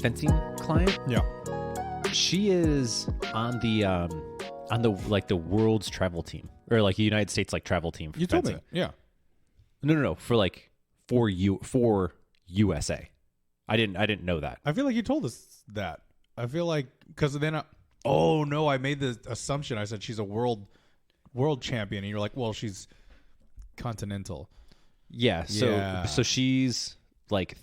fencing client. Yeah. She is on the like the world's travel team, or like the United States like travel team. For You told me. fencing. Yeah. No. For USA. I didn't know that. I feel like you told us that. I feel like because then I made the assumption. I said she's a world champion, and you're like, well, she's continental. Yeah. So she's like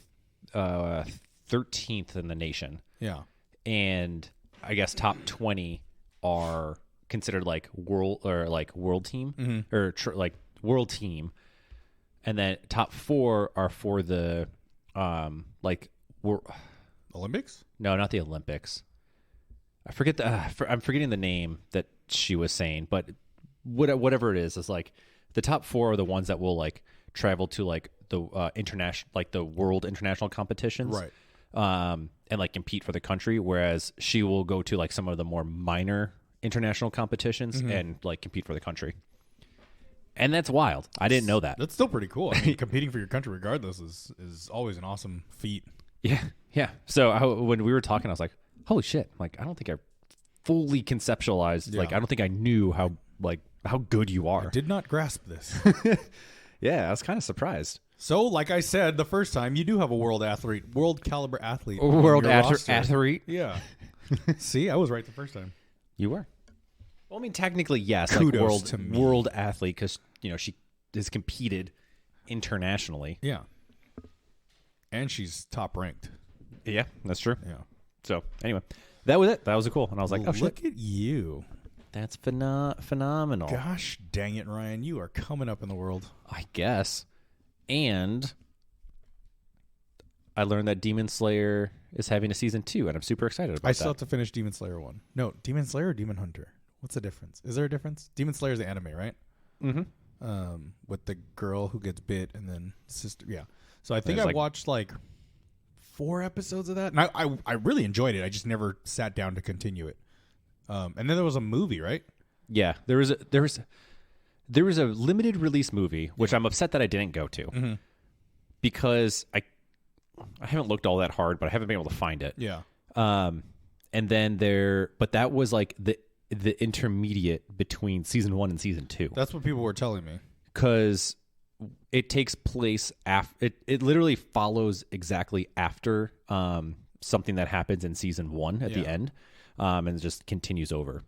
13th in the nation. Yeah. And I guess top 20 are considered like world team or like world team, and then top 4 are for the Olympics? No, not the Olympics. I forget I'm forgetting the name that she was saying, but whatever it is like the top 4 are the ones that will like travel to like the international, like the world international competitions, Right? And like compete for the country, whereas she will go to like some of the more minor international competitions and like compete for the country. And that's wild. I didn't know that. That's still pretty cool. I mean, competing for your country regardless is always an awesome feat. Yeah. So when we were talking, I was like, holy shit. Like, I don't think I fully conceptualized, like, I don't think I knew how good you are. I did not grasp this. Yeah, I was kind of surprised. So, like I said the first time, you do have a world caliber athlete. World on your roster. athlete. Yeah. See, I was right the first time. You were. Well, I mean, technically, yes. Kudos like to me. world athlete, because, she has competed internationally. Yeah. And she's top ranked. Yeah, that's true. Yeah. So, anyway, that was it. That was cool. And I was like, oh, shit. Look at you. That's phenomenal. Gosh dang it, Ryan. You are coming up in the world. I guess. And I learned that Demon Slayer is having a season 2, and I'm super excited about that. I still have to finish Demon Slayer 1. No, Demon Slayer or Demon Hunter? What's the difference? Is there a difference? Demon Slayer is the anime, right? Mm-hmm. With the girl who gets bit and then sister. Yeah. So I think There's I watched like 4 episodes of that. And I really enjoyed it. I just never sat down to continue it. And then there was a movie, right? Yeah. There was a limited release movie, which I'm upset that I didn't go to because I haven't looked all that hard, but I haven't been able to find it. Yeah. And then but that was like the intermediate between season 1 and season 2. That's what people were telling me. Because it takes place after it literally follows exactly after something that happens in season 1 at the end, and it just continues over.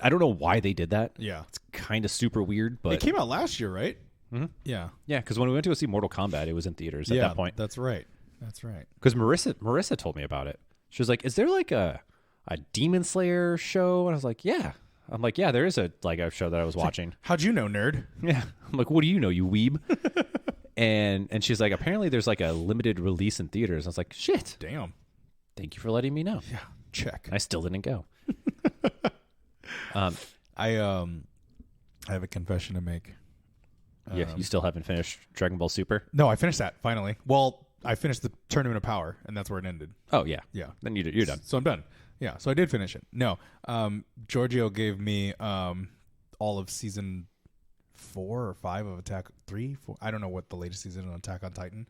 I don't know why they did that. Yeah, it's kind of super weird, but it came out last year, right? Mm-hmm. Yeah, because when we went to go see Mortal Kombat, it was in theaters at that point. That's right. Because Marissa told me about it. She was like, "Is there like a Demon Slayer show?" And I was like, "Yeah." I'm like, "Yeah, there is a show that I was watching." How'd you know, nerd? Yeah. I'm like, "What do you know, you weeb?" and she's like, "Apparently there's like a limited release in theaters." I was like, "Shit. Damn. Thank you for letting me know." Yeah. Check. I still didn't go. I have a confession to make. Yeah, you still haven't finished Dragon Ball Super? No, I finished that finally. Well, I finished the Tournament of Power, and that's where it ended. Oh, yeah. Yeah. Then you're done. So I'm done. Yeah, so I did finish it. No, Giorgio gave me all of season 4 or 5 of Attack 3, 4. I don't know what the latest season of Attack on Titan.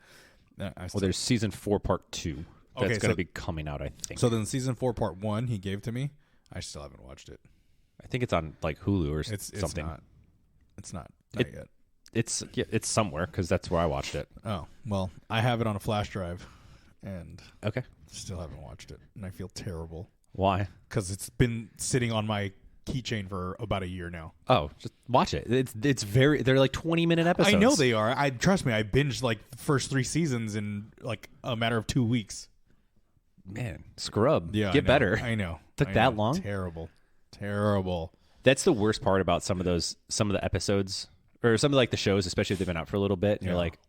There's season 4 part 2. That's going to be coming out, I think. So then season 4 part 1 he gave to me. I still haven't watched it. I think it's on like Hulu or something. It's not yet. It's somewhere because that's where I watched it. Oh, well, I have it on a flash drive, and okay, still haven't watched it, and I feel terrible. Why? Because it's been sitting on my keychain for about a year now. Oh, just watch it. They're like 20-minute episodes. I know they are. Trust me, I binged like the first 3 seasons in like a matter of 2 weeks. Man, scrub. Yeah, Get better. I know. Took that long? Terrible. That's the worst part about some of the episodes or some of like the shows, especially if they've been out for a little bit, and you're like,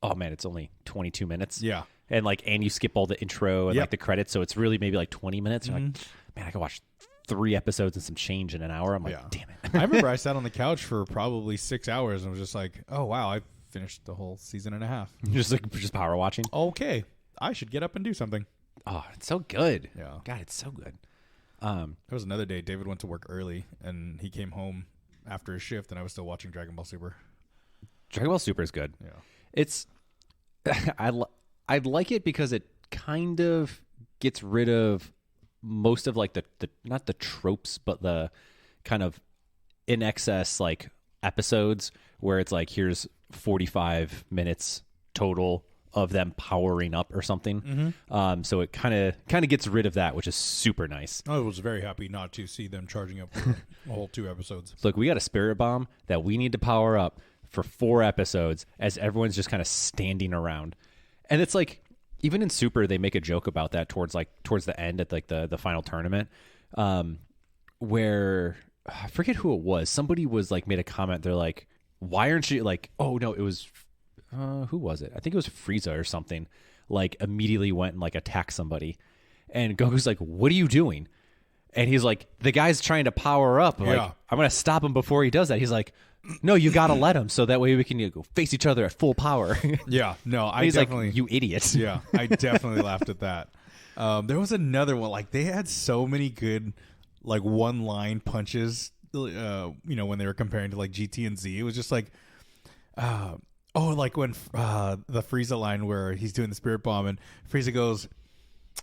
oh man, it's only 22 minutes. Yeah. And you skip all the intro and like the credits, so it's really maybe like 20 minutes. You're like, man, I could watch 3 episodes and some change in an hour. I'm like, damn it. I remember I sat on the couch for probably 6 hours and was just like, oh wow, I finished the whole season and a half. just power watching. Okay, I should get up and do something. Oh, it's so good. Yeah. God, it's so good. There was another day David went to work early and he came home after his shift and I was still watching Dragon Ball Super. Dragon Ball Super is good. Yeah. It's I like it because it kind of gets rid of most of like the not the tropes, but the kind of in excess like episodes where it's like here's 45 minutes total of them powering up or something. So it kind of gets rid of that, which is super nice. I was very happy not to see them charging up for a whole 2 episodes. So look, we got a spirit bomb that we need to power up for 4 episodes as everyone's just kind of standing around. And it's like, even in Super, they make a joke about that towards the end at like the final tournament, where I forget who it was. Somebody was like made a comment. They're like, why aren't you like, oh no, it was, who was it? I think it was Frieza or something, like immediately went and like attacked somebody. And Goku's like, what are you doing? And he's like, the guy's trying to power up. Like, I'm going to stop him before he does that. He's like, no, you got to let him so that way we can go face each other at full power. Yeah, no, I he's definitely. like, you idiot. Yeah, I definitely laughed at that. There was another one. Like, they had so many good, like, one-line punches, when they were comparing to, like, GT and Z. It was just like, like when the Frieza line where he's doing the spirit bomb and Frieza goes,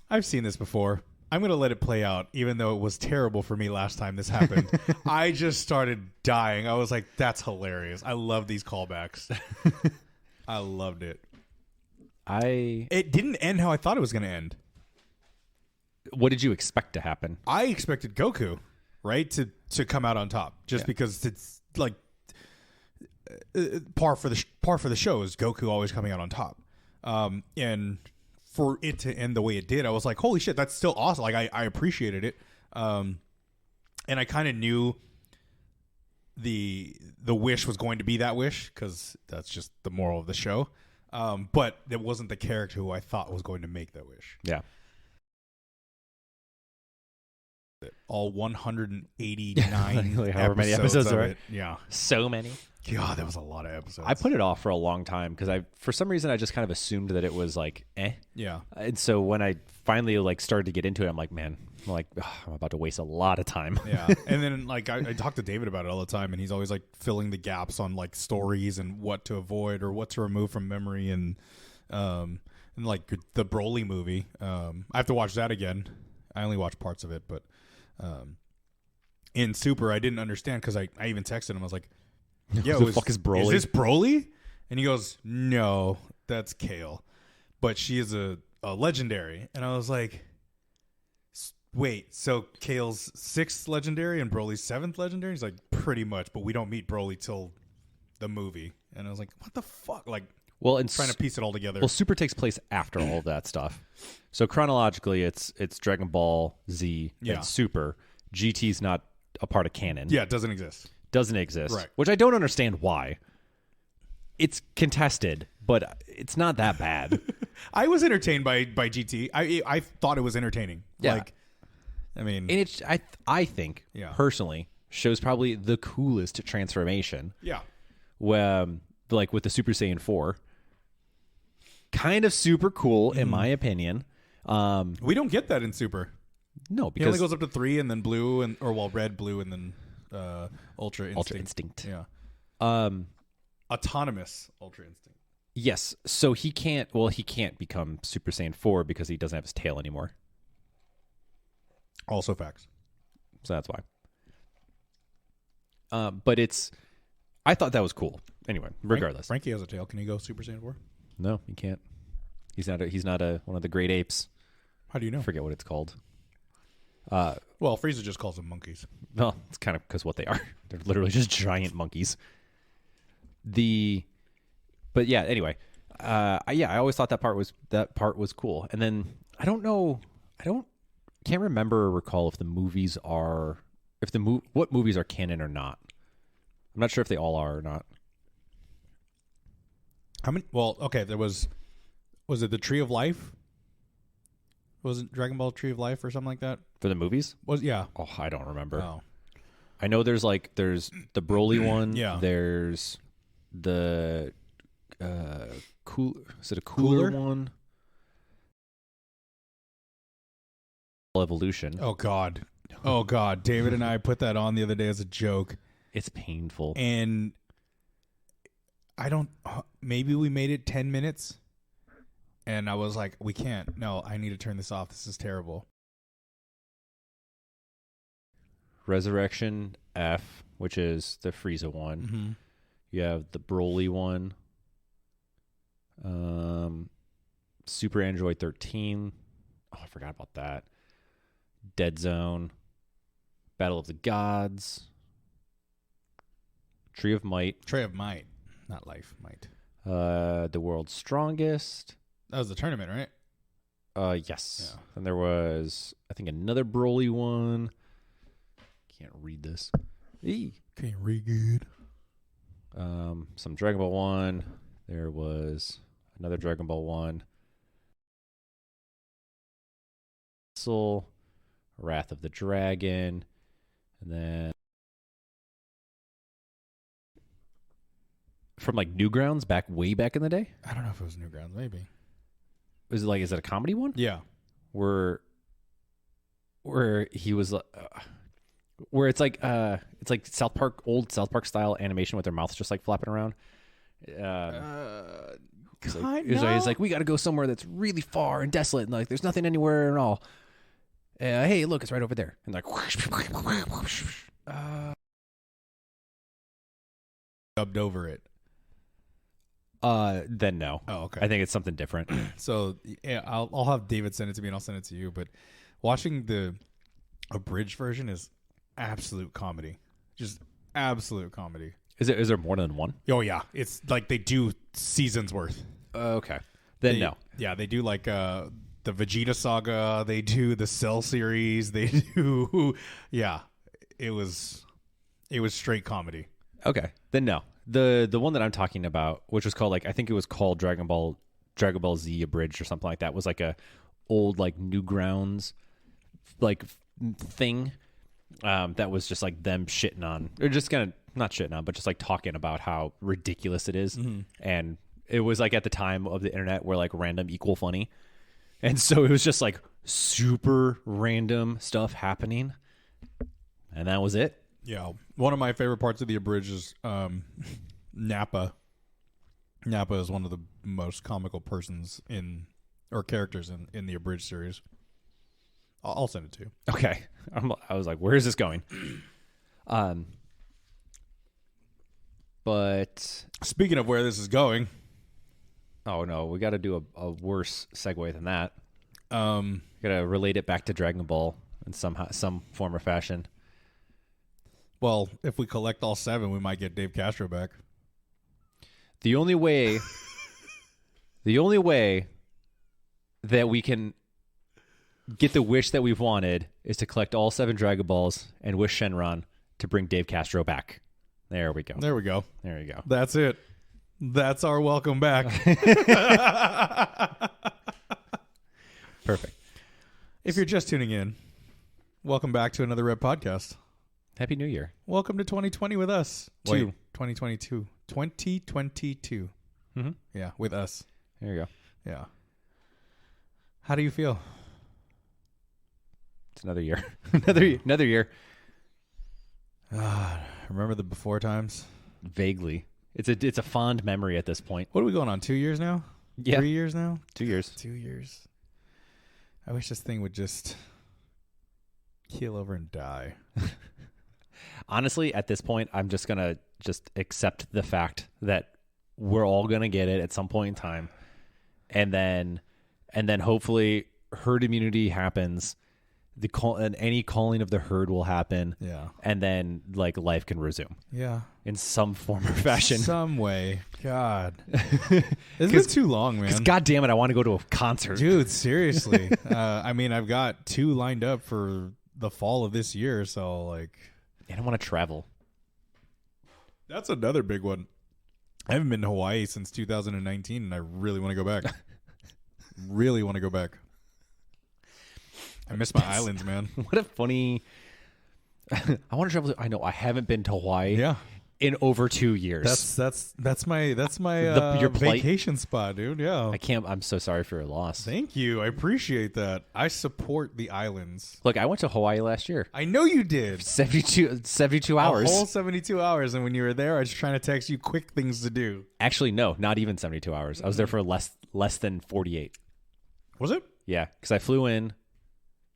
I've seen this before. I'm going to let it play out, even though it was terrible for me last time this happened. I just started dying. I was like, that's hilarious. I love these callbacks. I loved it. It didn't end how I thought it was going to end. What did you expect to happen? I expected Goku, right, to come out on top, just because it's like par for the show is Goku always coming out on top. And for it to end the way it did, I was like, holy shit, that's still awesome. Like, I appreciated it. And I kind of knew the wish was going to be that wish, because that's just the moral of the show. But it wasn't the character who I thought was going to make that wish. Yeah. All 189 like however many episodes of are it. Yeah. So many. God, that was a lot of episodes. I put it off for a long time because for some reason I just kind of assumed that it was like Yeah. And so when I finally like started to get into it, I'm like, man, I'm about to waste a lot of time. Yeah. And then like I talk to David about it all the time, and he's always like filling the gaps on like stories and what to avoid or what to remove from memory, and like the Broly movie. I have to watch that again. I only watched parts of it, but in Super I didn't understand because I even texted him. I was like, yo, who the fuck is Broly? Is this Broly? And he goes, no, that's Kale. But she is a legendary. And I was like, wait, so Kale's 6th legendary and Broly's 7th legendary? He's like, pretty much, but we don't meet Broly till the movie. And I was like, what the fuck? Like, well, and trying to piece it all together. Well, Super takes place after all of that stuff. So chronologically, it's Dragon Ball Z and Super. GT's not a part of canon. Yeah, it doesn't exist. Right. Which I don't understand why. It's contested, but it's not that bad. I was entertained by GT. I thought it was entertaining. Yeah. Like, I mean, and it's I think personally shows probably the coolest transformation. Yeah. Like with the Super Saiyan 4. Kind of super cool in my opinion. We don't get that in Super. No, because it only goes up to 3 and then blue red, blue, and then Ultra Instinct. Ultra Instinct. Yeah. Autonomous Ultra Instinct. Yes. So he can't become Super Saiyan 4 because he doesn't have his tail anymore. Also facts. So that's why. But I thought that was cool. Anyway, regardless. Frankie has a tail. Can he go Super Saiyan 4? No, he can't. He's not one of the great apes. How do you know? I forget what it's called. Well, Frieza just calls them monkeys. Well, it's kind of because what they are. They're literally just giant monkeys. But yeah, anyway. I always thought that part was cool. And then I don't know, can't remember or recall if the movies are what movies are canon or not. I'm not sure if they all are or not. How many? Well, okay, there was it the Tree of Life? Was it Dragon Ball Tree of Life or something like that? For the movies? Yeah. Oh, I don't remember. Oh. I know there's the Broly one. Yeah. There's the is it a cooler one? Evolution. Oh God. David and I put that on the other day as a joke. It's painful. And maybe we made it 10 minutes. And I was like, we can't. No, I need to turn this off. This is terrible. Resurrection F, which is the Frieza one. Mm-hmm. You have the Broly one. Super Android 13. Oh, I forgot about that. Dead Zone. Battle of the Gods. Tree of Might. Tree of Might. Not Life. Might. The World's Strongest. That was the tournament, right? Yes. Yeah. And there was, I think, another Broly one. Can't read this. Can't read good. Some Dragon Ball one. There was another Dragon Ball one. Soul, Wrath of the Dragon, and then from like Newgrounds way back in the day. I don't know if it was Newgrounds. Maybe. Is it a comedy one? Yeah. Where he was where it's like South Park, old South Park style animation with their mouths just like flapping around. He's like, we got to go somewhere that's really far and desolate, and like there's nothing anywhere at all. Hey, look, it's right over there, and like dubbed over it. Then no. Oh, okay. I think it's something different. So yeah, I'll have David send it to me and I'll send it to you. But watching the abridged version is absolute comedy, just absolute comedy. Is there more than one? Oh yeah, it's like they do seasons worth. Okay, then no. Yeah, they do like the Vegeta saga. They do the Cell series. They do It was straight comedy. Okay, then no. The one that I'm talking about, which was called like, I think it was called Dragon Ball Z Abridged or something like that, was like a old like Newgrounds like thing that was just like them shitting on, or just kind of not shitting on, but just like talking about how ridiculous it is. Mm-hmm. And it was like at the time of the internet where like random equal funny, and so it was just like super random stuff happening, and that was it. Yeah, one of my favorite parts of the abridged is Nappa. Nappa is one of the most comical persons characters in the abridged series. I'll send it to you. Okay, I was like, where is this going? But speaking of where this is going, oh no, we got to do a worse segue than that. Got to relate it back to Dragon Ball in some form or fashion. Well, if we collect all 7, we might get Dave Castro back. The only way that we can get the wish that we've wanted is to collect all 7 Dragon Balls and wish Shenron to bring Dave Castro back. There we go. There we go. There you go. That's it. That's our welcome back. Perfect. If you're just tuning in, welcome back to another R.I.P podcast. Happy New Year. Welcome to 2020 with us. Wait. 2022. 2022. Mm-hmm. Yeah, with us. There you go. Yeah. How do you feel? It's another year. another year. Remember the before times? Vaguely. It's a fond memory at this point. What are we going on? 2 years now? Yeah. 3 years now? 2 years. 2 years. I wish this thing would just keel over and die. Honestly, at this point, I'm just going to accept the fact that we're all going to get it at some point in time. And then hopefully herd immunity happens. And any calling of the herd will happen. Yeah. And then like life can resume. Yeah. In some form or fashion. Some way. God. It's been too long, man. Because God damn it, I want to go to a concert. Dude, seriously. I mean, I've got 2 lined up for the fall of this year, so like. And I want to travel. That's another big one. I haven't been to Hawaii since 2019, and I really want to go back. Really want to go back. I miss my islands, man. What a funny. I want to travel. I know I haven't been to Hawaii. Yeah. in over 2 years. That's my Your plight. vacation spot, dude. Yeah. I'm so sorry for your loss. Thank you. I appreciate that. I support the islands. Look, I went to Hawaii last year. I know you did. 72 hours. A whole 72 hours. And when you were there, I was trying to text you quick things to do. Actually, no, not even 72 hours. I was there for less than 48. Was it? Yeah, because I flew in.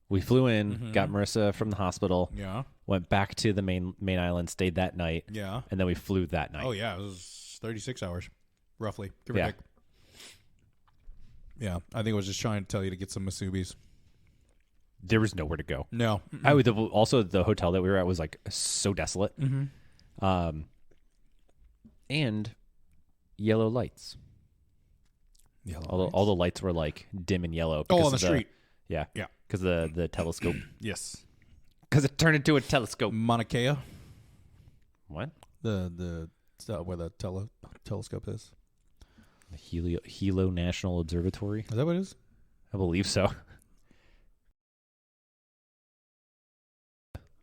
We flew in, got Marissa from the hospital. Yeah. Went back to the main island, stayed that night. Yeah. And then we flew that night. Oh, yeah. It was 36 hours, roughly. Give or Yeah. take. Yeah. I think I was just trying to tell you to get some Masubis. There was nowhere to go. No. Also, the hotel that we were at was like so desolate. And yellow lights. All the lights were like dim and yellow. On the street. Yeah. Yeah. Because the telescope. Yes. Because it turned into a telescope. Mauna Kea. What? The where the telescope is. The Hilo National Observatory. Is that what it is? I believe so.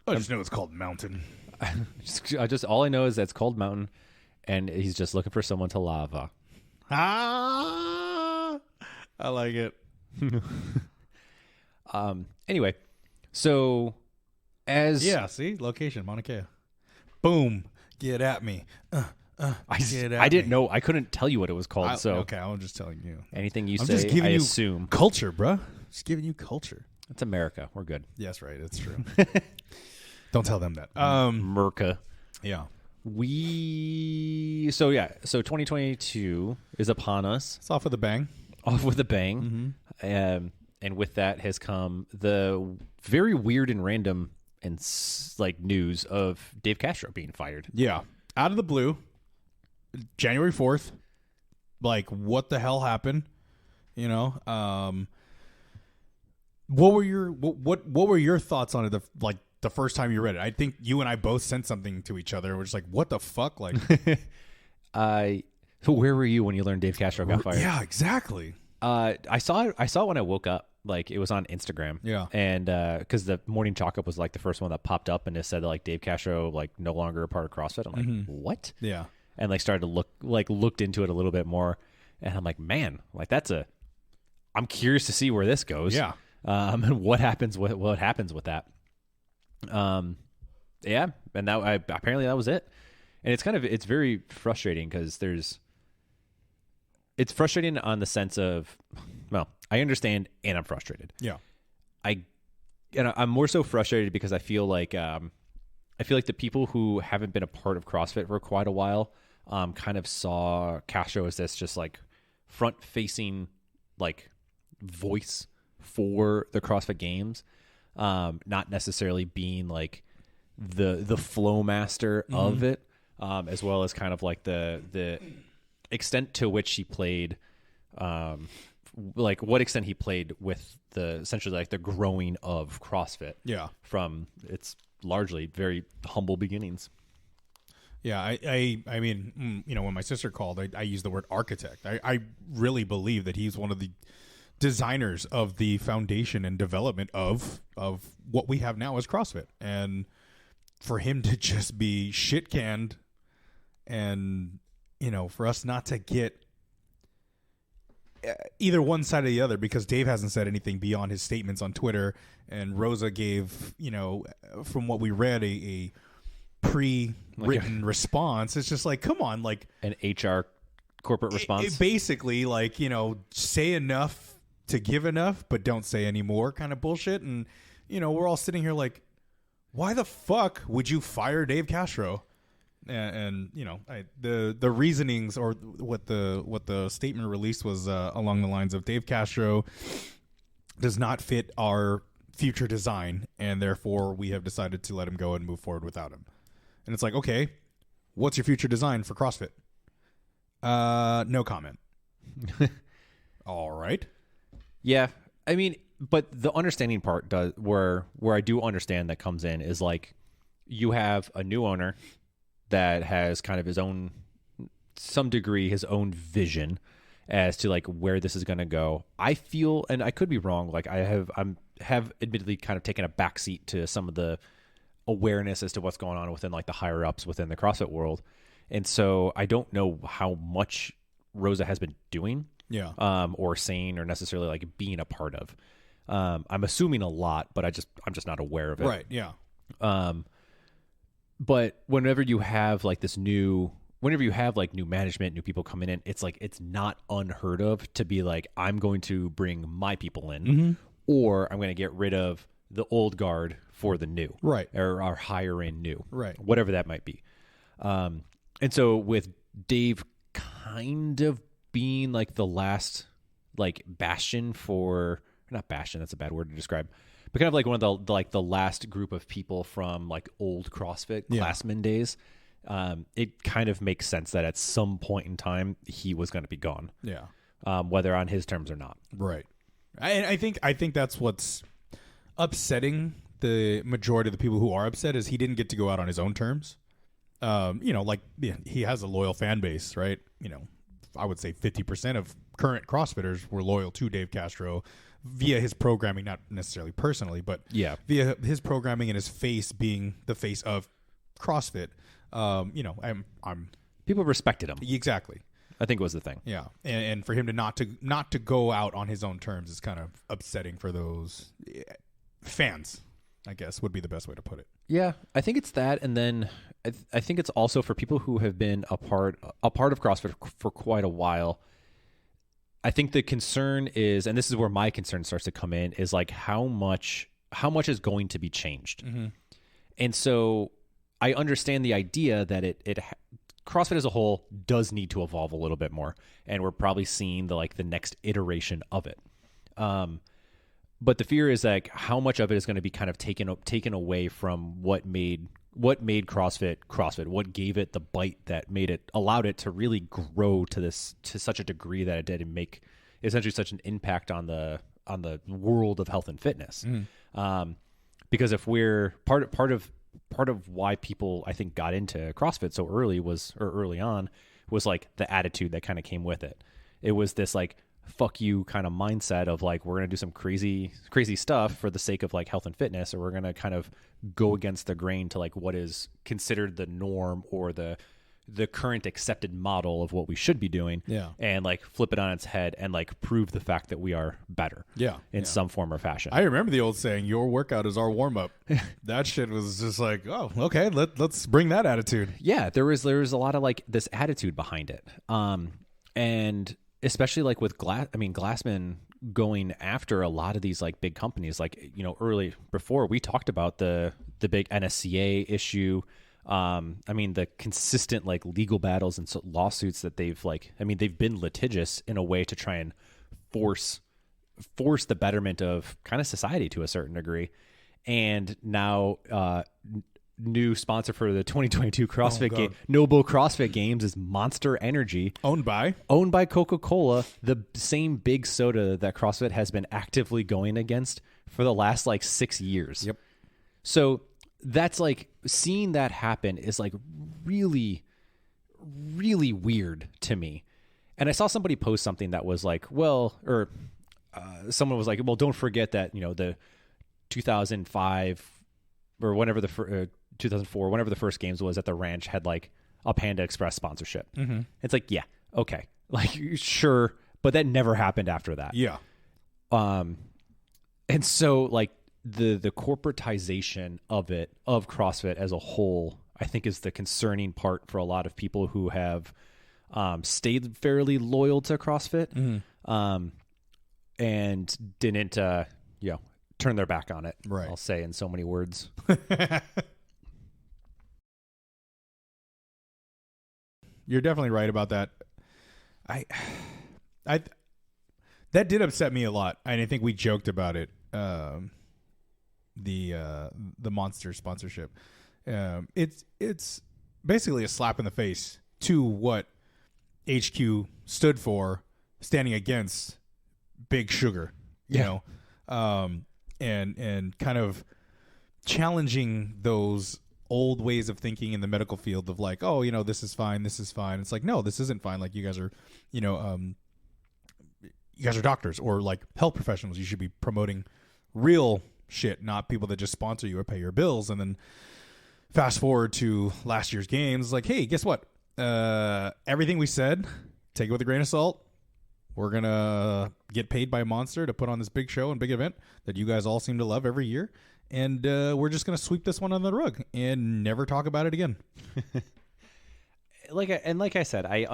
I just know it's called Mountain. All I know is that it's called Mountain, and he's just looking for someone to lava. I like it. Anyway, so see, location Mauna Kea. Boom, get at me. I didn't know. I couldn't tell you what it was called. Okay, I'm just telling you. Anything you I'm say, just giving I you assume culture, bruh. Just giving you culture. It's America. We're good. Yes, right. It's true. Don't tell them that. Merca. Yeah. So 2022 is upon us. It's off with a bang. Off with a bang. And with that has come the very weird and random and news of Dave Castro being fired. Yeah. Out of the blue. January 4th. Like, what the hell happened? You know? What were your thoughts on it the first time you read it? I think you and I both sent something to each other. We're just like, what the fuck? Like, where were you when you learned Dave Castro got fired? Yeah, exactly. I saw it when I woke up. Like, it was on Instagram. Yeah. And because the morning chalk up was like the first one that popped up, and it said like Dave Castro like no longer a part of CrossFit. I'm like, what? Yeah. And like started to looked into it a little bit more, and I'm like, man, like I'm curious to see where this goes. Yeah. And what happens with that. Yeah, and apparently that was it. And it's very frustrating because it's frustrating on the sense of, well, I understand and I'm frustrated. Yeah. I'm more so frustrated because I feel like the people who haven't been a part of CrossFit for quite a while kind of saw Castro as this just like front facing like voice for the CrossFit Games, not necessarily being like the flow master of it, as well as kind of like the extent to which he played, like what extent he played with essentially like the growing of CrossFit. Yeah. From its largely very humble beginnings. Yeah, I mean, you know, when my sister called, I used the word architect. I really believe that he's one of the designers of the foundation and development of what we have now as CrossFit. And for him to just be shit canned and, you know, for us not to get either one side or the other, because Dave hasn't said anything beyond his statements on Twitter, and Rosa gave, you know, from what we read, a pre-written response. It's just like, come on, like an HR corporate response. It basically, like, you know, say enough to give enough, but don't say any more kind of bullshit. And, you know, we're all sitting here like, why the fuck would you fire Dave Castro? And you know, the reasonings, or what the statement released was along the lines of Dave Castro does not fit our future design, and therefore we have decided to let him go and move forward without him. And it's like, okay, what's your future design for CrossFit? No comment. All right. Yeah, I mean, but the understanding part where I do understand that comes in is like, you have a new owner that has kind of his own, some degree, his own vision as to like where this is going to go. I feel, and I could be wrong, like I have admittedly kind of taken a backseat to some of the awareness as to what's going on within like the higher ups within the CrossFit world. And so I don't know how much Rosa has been doing, or saying, or necessarily like being a part of. I'm assuming a lot, but I'm just not aware of it. Right. Yeah. But whenever you have like new management, new people coming in, it's like, it's not unheard of to be like, I'm going to bring my people in, or I'm going to get rid of the old guard for the new, right? Or hire in new, right? Whatever that might be. And so with Dave kind of being like the last like bastion for, not bastion, that's a bad word to describe, but kind of like one of the last group of people from like old CrossFit Glassman days. It kind of makes sense that at some point in time he was going to be gone. Yeah. Whether on his terms or not. Right. I think that's what's upsetting the majority of the people who are upset is he didn't get to go out on his own terms. He has a loyal fan base, right? I would say 50% of current CrossFitters were loyal to Dave Castro via his programming, not necessarily personally, but via his programming and his face being the face of CrossFit. I'm people respected him. Exactly. I think was the thing. Yeah. And for him to not to go out on his own terms is kind of upsetting for those fans, I guess would be the best way to put it. Yeah, I think it's that, and then I think it's also for people who have been a part of CrossFit for quite a while. I think the concern is, and this is where my concern starts to come in, is like how much is going to be changed. Mm-hmm. And so I understand the idea that CrossFit as a whole does need to evolve a little bit more, and we're probably seeing the next iteration of it. But the fear is like how much of it is going to be kind of taken away from what made CrossFit, what gave it the bite that allowed it to really grow to such a degree that it did and make essentially such an impact on the world of health and fitness. Because if we're part of why people I think got into CrossFit so early on was like the attitude that kind of came with it. It was this like fuck you kind of mindset of like, we're going to do some crazy stuff for the sake of like health and fitness, or we're going to kind of go against the grain to like what is considered the norm or the current accepted model of what we should be doing. Yeah. And like flip it on its head and like prove the fact that we are better. Yeah. In some form or fashion. I remember the old saying, your workout is our warm up. That shit was just like, oh, okay, let's bring that attitude. Yeah. There was a lot of like this attitude behind it. And especially like with Glassman going after a lot of these like big companies, like, early before we talked about the big NSCA issue. The consistent like legal battles and lawsuits that they've been litigious in a way to try and force the betterment of kind of society to a certain degree. And now, new sponsor for the 2022 CrossFit game, Noble CrossFit Games, is Monster Energy, owned by Coca-Cola, the same big soda that CrossFit has been actively going against for the last like 6 years. Yep. So that's like, seeing that happen is like really, really weird to me. And I saw somebody post something that was like, someone was like, well, don't forget that, the 2005 or whenever 2004, whenever the first games was, at the ranch had like a Panda Express sponsorship. Mm-hmm. It's like, yeah, okay. Like, sure. But that never happened after that. Yeah. And so like the corporatization of CrossFit as a whole, I think is the concerning part for a lot of people who have stayed fairly loyal to CrossFit, and didn't, turn their back on it. Right. I'll say in so many words. You're definitely right about that. I that did upset me a lot, and I think we joked about it. The Monster sponsorship. It's basically a slap in the face to what HQ stood for, standing against Big Sugar. You know, and kind of challenging those old ways of thinking in the medical field of like, oh, this is fine. It's like, no, this isn't fine. Like, you guys are, you guys are doctors or like health professionals. You should be promoting real shit, not people that just sponsor you or pay your bills. And then fast forward to last year's games, like, hey, guess what? Everything we said, take it with a grain of salt. We're going to get paid by Monster to put on this big show and big event that you guys all seem to love every year. And we're just going to sweep this one under the rug and never talk about it again. Like I said, I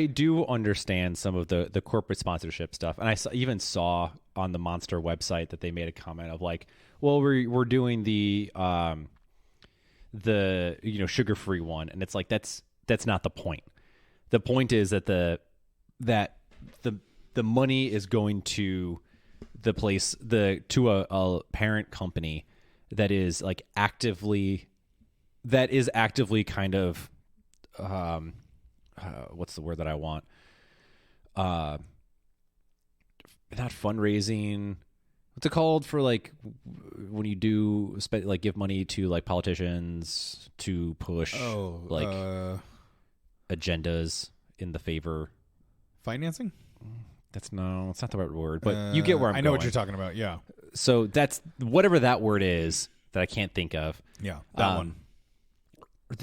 do understand some of the corporate sponsorship stuff. And I even saw on the Monster website that they made a comment of like, well, we're doing the sugar-free one. And it's like, that's not the point. The point is that the money is going to the place, to a parent company that is like actively kind of, what's the word that I want? Not fundraising. What's it called for like when you do like give money to like politicians to push agendas in the favor? Financing? It's not the right word, but you get where I'm going. I know what you're talking about. Yeah. So that's whatever that word is that I can't think of. Yeah, that one.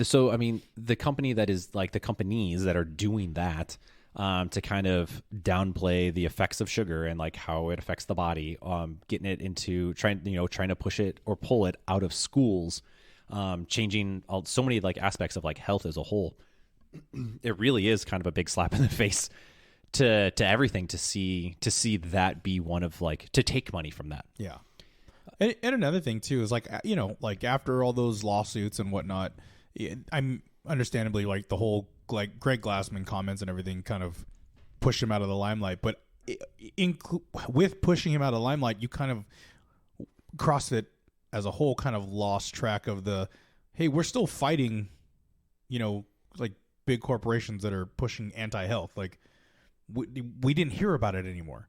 So, I mean, the company that is like the companies that are doing that to kind of downplay the effects of sugar and like how it affects the body, getting it into trying to push it or pull it out of schools, changing so many like aspects of like health as a whole. It really is kind of a big slap in the face to everything to see that be one of like to take money from that. Yeah. And another thing too is like, like after all those lawsuits and whatnot, I'm understandably like the whole like Greg Glassman comments and everything kind of pushed him out of the limelight. But with pushing him out of the limelight, you kind of CrossFit as a whole kind of lost track of hey, we're still fighting, like big corporations that are pushing anti-health. Like we didn't hear about it anymore.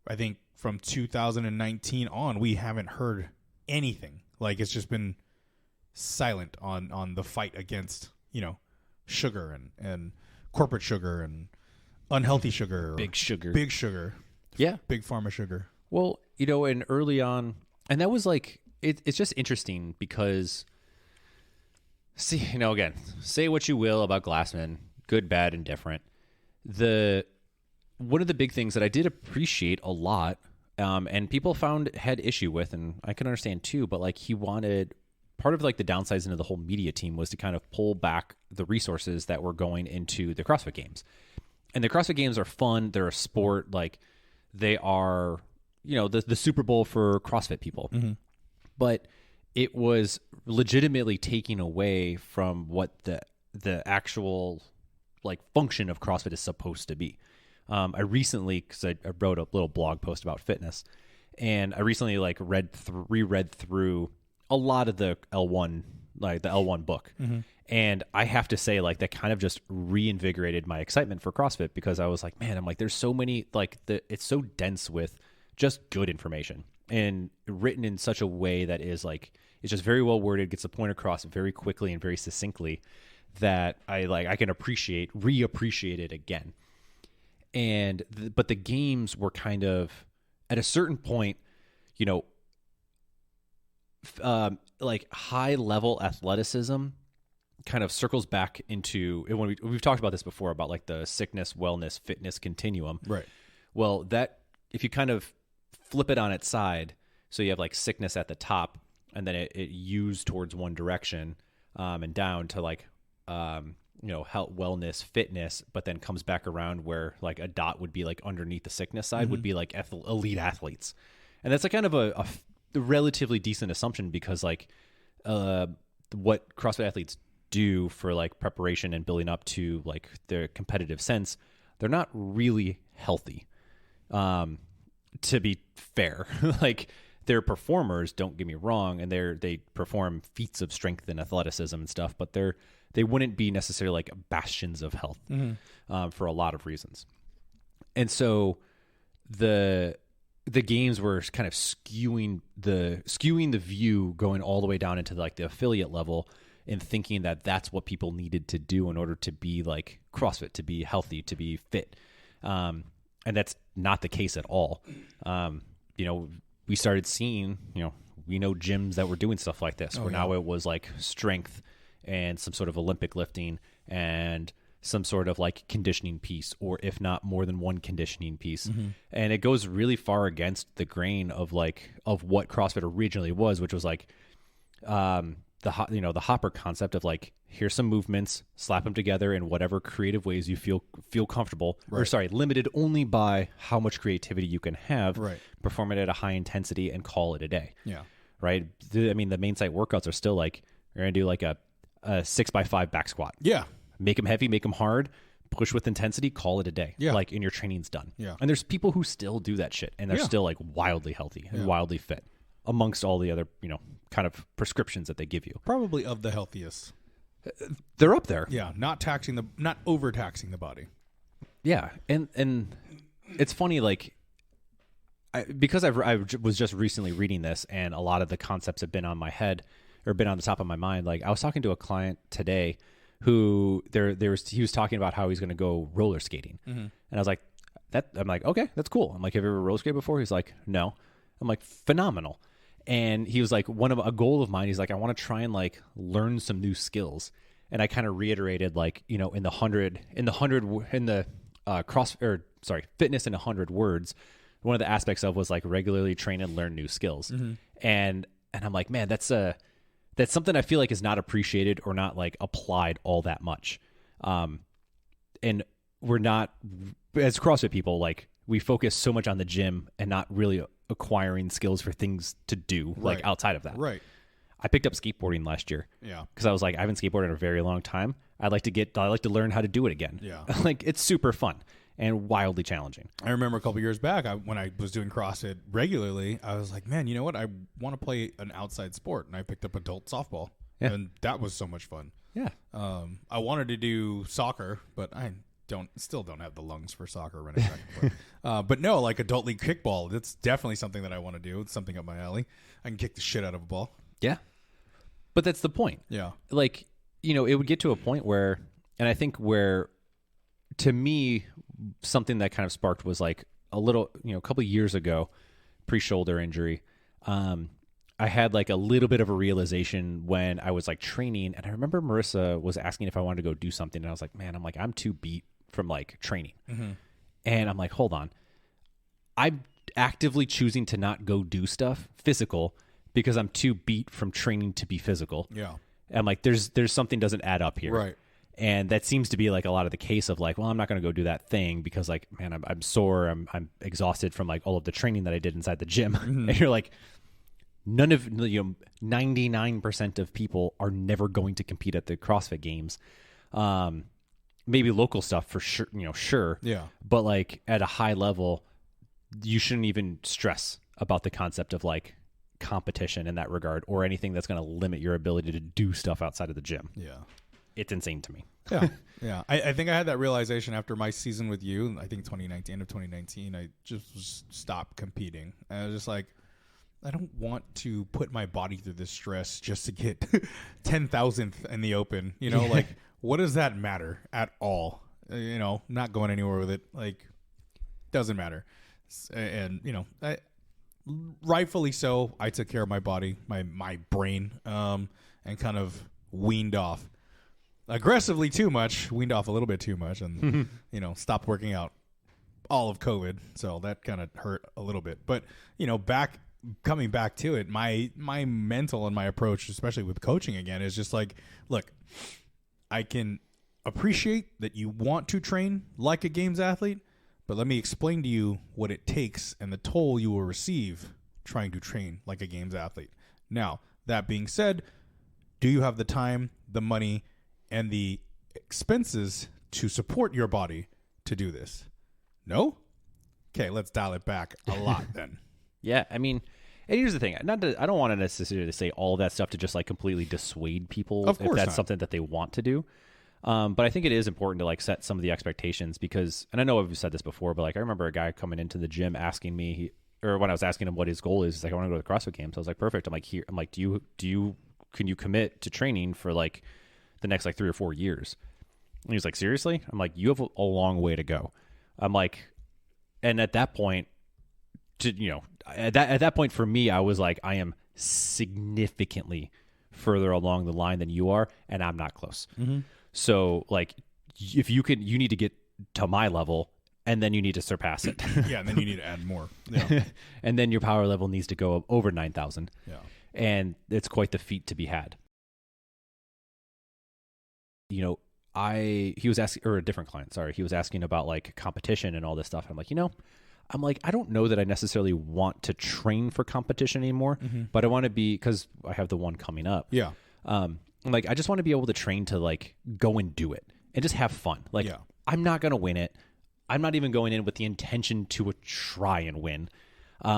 I think from 2019 on, we haven't heard anything. Like it's just been silent on the fight against, sugar and corporate sugar and unhealthy sugar. Big sugar. Yeah. Big pharma sugar. Well, and early on, and that was like, it's just interesting because, see, again, say what you will about Glassman, good, bad, and different. One of the big things that I did appreciate a lot, and people had issue with, and I can understand too, but like he wanted, part of like the downsizing of the whole media team was to kind of pull back the resources that were going into the CrossFit Games. And the CrossFit Games are fun. They're a sport. Like they are, the Super Bowl for CrossFit people. Mm-hmm. But it was legitimately taking away from what the actual like function of CrossFit is supposed to be. I recently, because I wrote a little blog post about fitness, and I recently like reread through a lot of the L1 book. Mm-hmm. And I have to say, like, that kind of just reinvigorated my excitement for CrossFit because I was like, man, I'm like, there's so many, like, it's so dense with just good information and written in such a way that is like, it's just very well worded, gets the point across very quickly and very succinctly that I can reappreciate it again. And but the games were kind of at a certain point, like high level athleticism kind of circles back into when we've talked about this before about like the sickness, wellness, fitness continuum. Right. Well, that if you kind of flip it on its side, so you have like sickness at the top and then it used towards one direction and down to like health, wellness, fitness, but then comes back around where like a dot would be like underneath the sickness side, mm-hmm. would be like elite athletes. And that's a kind of a relatively decent assumption because like what CrossFit athletes do for like preparation and building up to like their competitive sense, they're not really healthy. To be fair, like they're performers, don't get me wrong, and they perform feats of strength and athleticism and stuff, but they wouldn't be necessarily like bastions of health, mm-hmm. For a lot of reasons. And so the games were kind of skewing the view going all the way down into like the affiliate level and thinking that that's what people needed to do in order to be like CrossFit, to be healthy, to be fit. And that's not the case at all. we started seeing, we know gyms that were doing stuff like this, where now it was like strength and some sort of Olympic lifting and some sort of like conditioning piece, or if not more than one conditioning piece. And it goes really far against the grain of what CrossFit originally was, which was like, the hopper concept of like, here's some movements, slap them together in whatever creative ways you feel comfortable, limited only by how much creativity you can have, perform it at a high intensity and call it a day. Yeah. Right. I mean, the main site workouts are still like, you're going to do like a 6x5 back squat. Yeah. Make them heavy, make them hard, push with intensity, call it a day. Yeah. Like, and your training's done. Yeah. And there's people who still do that shit, and they're still like wildly healthy and wildly fit amongst all the other, kind of prescriptions that they give you. Probably of the healthiest. They're up there. Yeah. Not overtaxing the body. Yeah. And it's funny, like, because I was just recently reading this, and a lot of the concepts have been on my head or been on the top of my mind. Like, I was talking to a client today who he was talking about how he's going to go roller skating. And I was like, I'm like, okay, that's cool. I'm like, have you ever roller skated before? He's like, no. I'm like, phenomenal. And he was like, a goal of mine, he's like, I want to try and like learn some new skills. And I kind of reiterated, like, in the fitness in 100 words, one of the aspects of was like regularly train and learn new skills. And I'm like, man, that's something I feel like is not appreciated or not like applied all that much. And we're not, as CrossFit people, like, we focus so much on the gym and not really acquiring skills for things to do like outside of that. Right. I picked up skateboarding last year. Yeah. Because I was like, I haven't skateboarded in a very long time. I like to learn how to do it again. Yeah. Like, it's super fun and wildly challenging. I remember a couple years back, when I was doing CrossFit regularly, I was like, man, you know what? I want to play an outside sport. And I picked up adult softball. Yeah. And that was so much fun. Yeah. I wanted to do soccer, but I still don't have the lungs for soccer running back and forth. But no, like adult league kickball, that's definitely something that I want to do. It's something up my alley. I can kick the shit out of a ball. Yeah. But that's the point. Yeah. Like, it would get to a point where, and I think where, to me, something that kind of sparked was like a little, a couple of years ago, pre-shoulder injury. I had like a little bit of a realization when I was like training, and I remember Marissa was asking if I wanted to go do something, and I was like, man, I'm too beat from like training. And I'm like, hold on. I'm actively choosing to not go do stuff physical because I'm too beat from training to be physical. Yeah. And I'm like, there's something doesn't add up here. Right. And that seems to be like a lot of the case of like, well, I'm not going to go do that thing because like, man, I'm sore. I'm exhausted from like all of the training that I did inside the gym. And you're like, 99% of people are never going to compete at the CrossFit Games. Maybe local stuff for sure, sure. Yeah. But like at a high level, you shouldn't even stress about the concept of like competition in that regard or anything that's going to limit your ability to do stuff outside of the gym. Yeah. It's insane to me. Yeah. Yeah. I think I had that realization after my season with you. I think end of 2019, I just stopped competing. And I was just like, I don't want to put my body through this stress just to get 10,000th in the open. Like, what does that matter at all? Not going anywhere with it. Like, doesn't matter. And, rightfully so, I took care of my body, my brain, and kind of weaned off aggressively too much, weaned off a little bit too much, and, stopped working out all of COVID. So that kind of hurt a little bit. But, coming back to it, my mental and my approach, especially with coaching again, is just like, look, I can appreciate that you want to train like a games athlete, but let me explain to you what it takes and the toll you will receive trying to train like a games athlete. Now, that being said, do you have the time, the money, and the expenses to support your body to do this? No? Okay, let's dial it back a lot then. Yeah, I mean, and here's the thing. I don't want to necessarily say all that stuff to just like completely dissuade people if that's something that they want to do. But I think it is important to like set some of the expectations because, and I know I've said this before, but like I remember a guy coming into the gym asking me, or when I was asking him what his goal is, he's like, I want to go to the CrossFit Games. I was like, perfect. I'm like, can you commit to training for like the next like 3 or 4 years? And he was like, seriously? I'm like, you have a long way to go. I'm like, and at that point, at that point for me, I was like, I am significantly further along the line than you are, and I'm not close. Mm-hmm. So like, if you need to get to my level, and then you need to surpass it. Yeah, and then you need to add more. Yeah. And then your power level needs to go over 9,000. Yeah. And it's quite the feat to be had. You know, he was asking, or a different client, sorry, he was asking about like competition and all this stuff. I'm like, I don't know that I necessarily want to train for competition anymore, but I want to be, because I have the one coming up. Yeah. Like, I just want to be able to train to like go and do it and just have fun. Like, I'm not going to win it. I'm not even going in with the intention to try and win,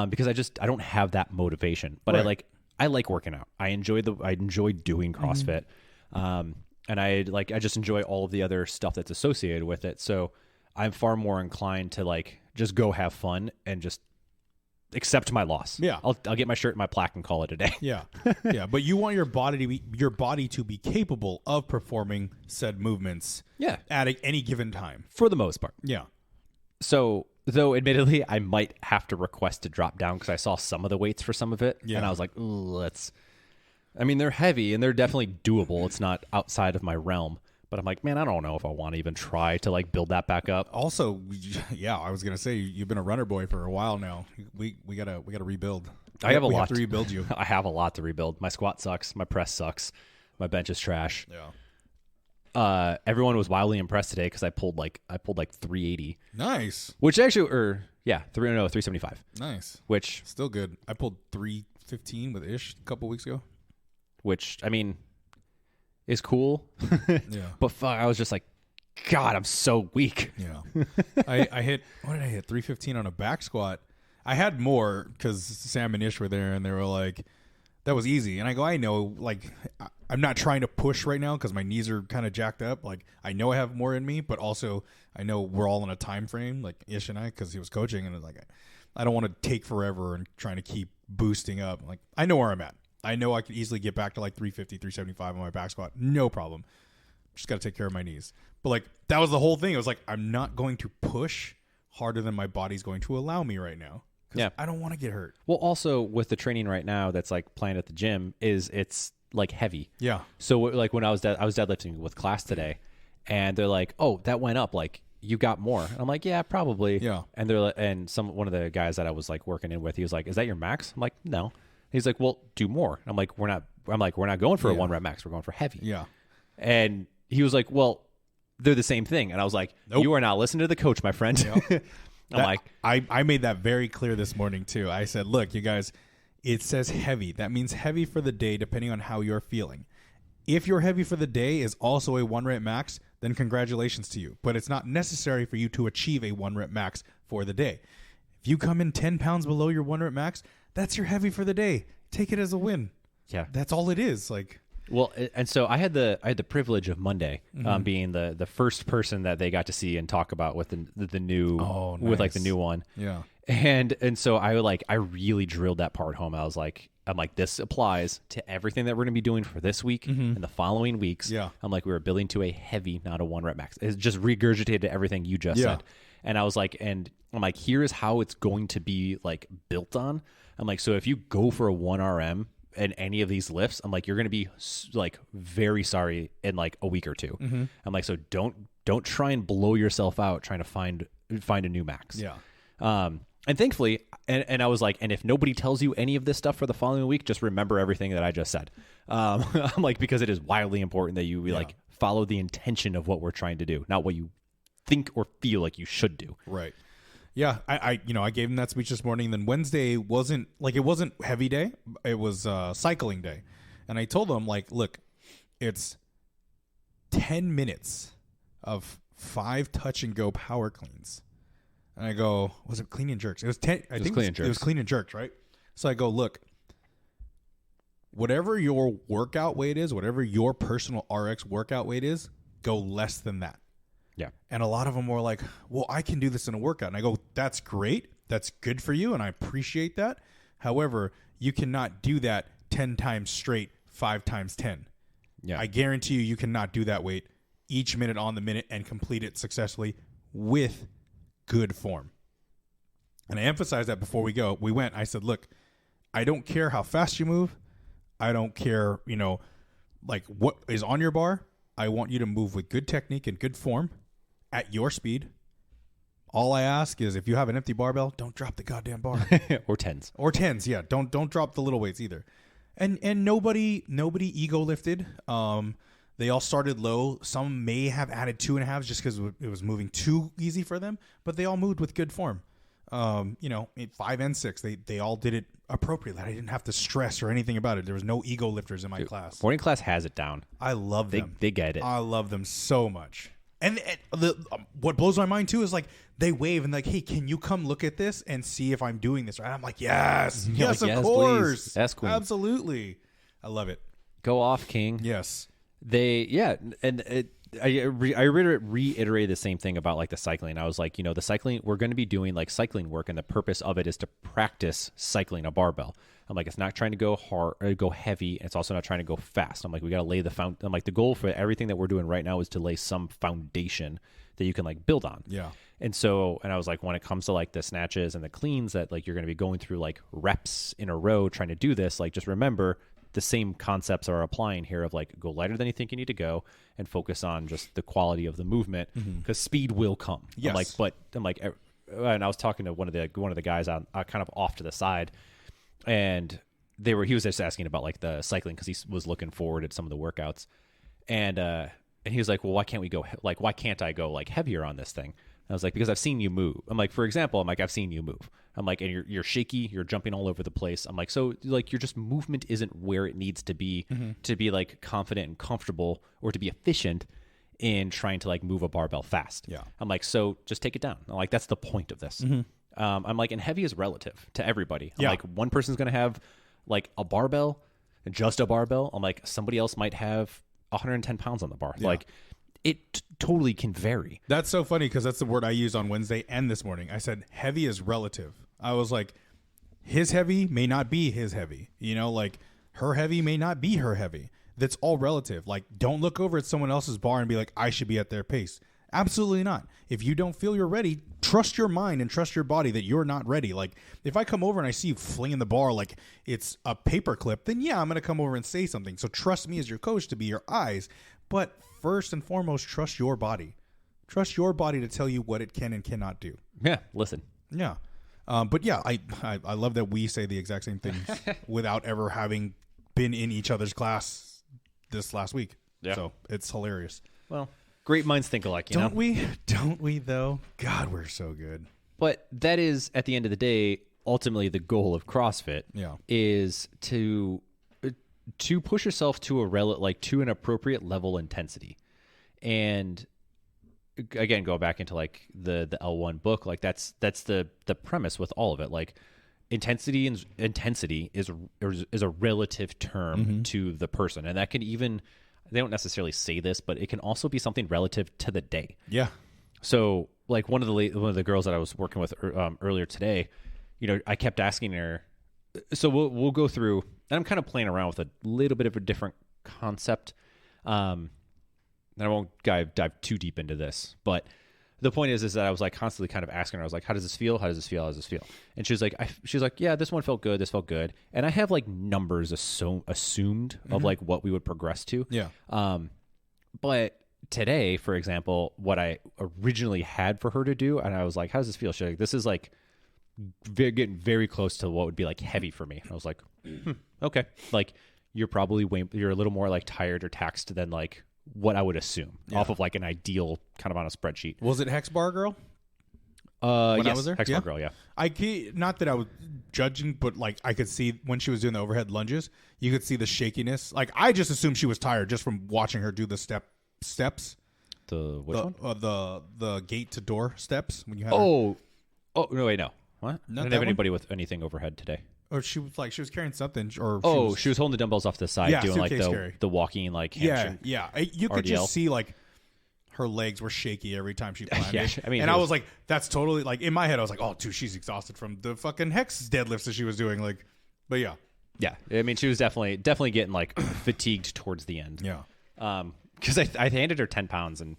because I don't have that motivation. But right. I like working out. I enjoy doing CrossFit. And I just enjoy all of the other stuff that's associated with it. So I'm far more inclined to like just go have fun and just accept my loss. Yeah. I'll get my shirt and my plaque and call it a day. Yeah. Yeah. But you want your body to be capable of performing said movements. Yeah. At any given time. For the most part. Yeah. So, though admittedly, I might have to request to drop down because I saw some of the weights for some of it. Yeah. And I was like, they're heavy and they're definitely doable. It's not outside of my realm. But I'm like, man, I don't know if I want to even try to like build that back up. Also, yeah, I was gonna say you've been a runner boy for a while now. We gotta rebuild. I have a lot to rebuild you. I have a lot to rebuild. My squat sucks. My press sucks. My bench is trash. Yeah. Everyone was wildly impressed today because I pulled like 380. Nice. Which actually, 375. Nice. Which still good. I pulled 315 with Ish a couple weeks ago. Which is cool. Yeah. But fuck, I was just like, God, I'm so weak. Yeah. I hit, what did I hit? 315 on a back squat. I had more because Sam and Ish were there and they were like, that was easy. And I go, I know, like, I'm not trying to push right now because my knees are kind of jacked up. Like, I know I have more in me, but also I know we're all in a time frame, like Ish and I, because he was coaching. And like, I don't want to take forever and trying to keep boosting up. Like, I know where I'm at. I know I could easily get back to like 350, 375 on my back squat. No problem. Just got to take care of my knees. But like, that was the whole thing. It was like, I'm not going to push harder than my body's going to allow me right now. Yeah. I don't want to get hurt. Well, also with the training right now that's like planned at the gym it's like heavy. Yeah. So like when I was deadlifting with class today and they're like, oh, that went up. Like you got more. And I'm like, yeah, probably. Yeah. And they're like, and one of the guys that I was like working in with, he was like, is that your max? I'm like, no. He's like, well, do more. I'm like, we're not going for a 1 rep max. We're going for heavy. Yeah. And he was like, well, they're the same thing. And I was like, nope. You are not listening to the coach, my friend. Yep. I made that very clear this morning too. I said, look, you guys, it says heavy. That means heavy for the day, depending on how you're feeling. If your heavy for the day is also a 1 rep max, then congratulations to you. But it's not necessary for you to achieve a 1 rep max for the day. If you come in 10 pounds below your 1 rep max, that's your heavy for the day. Take it as a win. Yeah. That's all it is. Like, well, and so I had the privilege of Monday being the first person that they got to see and talk about with the new nice. With like the new one. Yeah. And so I really drilled that part home. I'm like, this applies to everything that we're going to be doing for this week and the following weeks. Yeah. I'm like, we were building to a heavy, not a 1 rep max. It's just regurgitated everything you just said. And I was like, and I'm like, here is how it's going to be like built on. I'm like, so if you go for a 1 RM in any of these lifts, I'm like, you're going to be like very sorry in like a week or two. I'm like, so don't try and blow yourself out trying to find a new max. Yeah. And thankfully, and I was like, and if nobody tells you any of this stuff for the following week, just remember everything that I just said. I'm like, because it is wildly important that you like follow the intention of what we're trying to do, not what you think or feel like you should do. Right. Yeah, I gave him that speech this morning. Then Wednesday wasn't heavy day. It was cycling day. And I told him, like, look, it's 10 minutes of 5 touch and go power cleans. And I go, was it clean and jerks? It was 10. I think it was clean and jerks, right? So I go, look, whatever your workout weight is, whatever your personal RX workout weight is, go less than that. Yeah. And a lot of them were like, well, I can do this in a workout. And I go, that's great. That's good for you. And I appreciate that. However, you cannot do that 10 times straight, 5 times 10. Yeah. I guarantee you cannot do that weight each minute on the minute and complete it successfully with good form. And I emphasized that before we went. I said, look, I don't care how fast you move. I don't care, like what is on your bar. I want you to move with good technique and good form at your speed. All I ask is if you have an empty barbell, don't drop the goddamn bar. Or tens. Or tens, yeah. Don't drop the little weights either. And nobody ego lifted. They all started low. Some may have added 2.5s just because it was moving too easy for them, but they all moved with good form. 5 and 6, they all did it appropriately. I didn't have to stress or anything about it. There was no ego lifters in my class. Morning class has it down. I love them. They get it. I love them so much. And what blows my mind too is like they wave and like, hey, can you come look at this and see if I'm doing this right? I'm like, yes, yes, of course, please. Yes, queen. Absolutely. I love it. Go off, king. Yes. I reiterated the same thing about like the cycling. I was like, the cycling, we're going to be doing like cycling work, and the purpose of it is to practice cycling a barbell. I'm like, it's not trying to go hard or go heavy. And it's also not trying to go fast. I'm like, we got to lay I'm like, the goal for everything that we're doing right now is to lay some foundation that you can like build on. Yeah. And I was like, when it comes to like the snatches and the cleans that like you're going to be going through like reps in a row trying to do this, like just remember the same concepts are applying here of like go lighter than you think you need to go and focus on just the quality of the movement because speed will come. Yes. And I was talking to one of the guys on kind of off to the side, and he was just asking about like the cycling because he was looking forward at some of the workouts, and he was like, well, why can't I go like heavier on this thing? I was like, because I've seen you move. I'm like, for example, I've seen you move. I'm like, and you're shaky, you're jumping all over the place. I'm like, so like your just movement isn't where it needs to be like confident and comfortable or to be efficient in trying to like move a barbell fast. Yeah. I'm like, so just take it down. I'm like, that's the point of this. I'm like, and heavy is relative to everybody. I'm like, one person's going to have like a barbell, just a barbell. I'm like, somebody else might have 110 pounds on the bar. Yeah. Like, it totally can vary. That's so funny because that's the word I used on Wednesday and this morning. I said heavy is relative. I was like, his heavy may not be his heavy. Like her heavy may not be her heavy. That's all relative. Like, don't look over at someone else's bar and be like, I should be at their pace. Absolutely not. If you don't feel you're ready, trust your mind and trust your body that you're not ready. Like, if I come over and I see you flinging the bar like it's a paper clip, then yeah, I'm going to come over and say something. So trust me as your coach to be your eyes. But first and foremost, trust your body. Trust your body to tell you what it can and cannot do. Yeah, listen. Yeah. But yeah, I love that we say the exact same things without ever having been in each other's class this last week. Yeah. So it's hilarious. Well, great minds think alike, Don't we? Don't we, though? God, we're so good. But that is, at the end of the day, ultimately the goal of CrossFit is to push yourself to to an appropriate level intensity. And again, go back into like the L1 book, like that's the premise with all of it. Like intensity is a relative term to the person. And that can even, they don't necessarily say this, but it can also be something relative to the day. Yeah. So like one of the girls that I was working with earlier today, I kept asking her, so we'll go through, and I'm kind of playing around with a little bit of a different concept. And I won't dive too deep into this, but the point is that I was like constantly kind of asking her, I was like, how does this feel? How does this feel? How does this feel? And she was like, yeah, this one felt good. This felt good. And I have like numbers assumed of like what we would progress to. Yeah. But today, for example, what I originally had for her to do, and I was like, how does this feel? She's like, this is like getting very close to what would be like heavy for me. I was like, okay. Like you're a little more like tired or taxed than like what I would assume off of like an ideal kind of on a spreadsheet. Was it Hex Bar Girl? Yes, I was there? Hex Bar Girl, yeah. Not that I was judging, but like I could see when she was doing the overhead lunges, you could see the shakiness. Like I just assumed she was tired just from watching her do the steps. The which one? The gate to door steps when you had. Oh no, wait, no. What? Not I didn't have anybody with anything overhead today. Or she was carrying something, or she was holding the dumbbells off the side, doing like the walking like hamstring. You could RDL. just see like her legs were shaky every time she planned it. I mean, and I was like, that's totally like in my head. I was like, oh, dude, she's exhausted from the fucking Hex deadlifts that she was doing. Like, but yeah. I mean, she was definitely getting like fatigued towards the end. Yeah. Because I handed her 10 pounds, and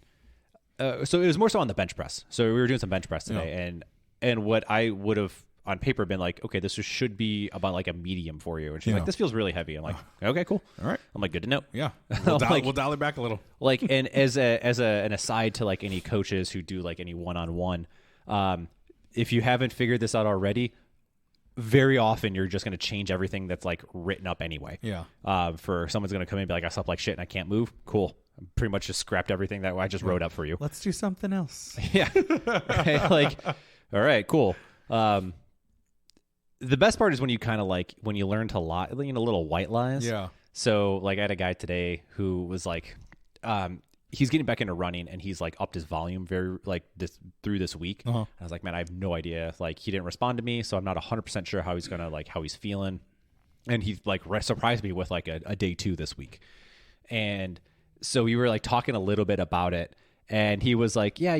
so it was more so on the bench press. So we were doing some bench press today, and and what I would have on paper been like, okay, this should be about like a medium for you. And she's like, this feels really heavy. I'm like, okay, cool. All right. I'm like, good to know. Yeah. We'll dial it back a little. Like, and an aside to like any coaches who do like any one-on-one, if you haven't figured this out already, very often you're just going to change everything that's like written up anyway. Yeah. For someone's going to come in and be like, I slept like shit and I can't move. Cool. Pretty much just scrapped everything that I just wrote up for you. Let's do something else. Yeah. Right? Like, all right, cool. The best part is when you kind of like, when you learn to lie, little white lies. Yeah. So like I had a guy today who was like, he's getting back into running and he's like upped his volume very like through this week. I was like, man, I have no idea. Like he didn't respond to me. So I'm not 100% sure how he's going to like, how he's feeling. And he like surprised me with like a day 2 this week. And so we were like talking a little bit about it and he was like, yeah,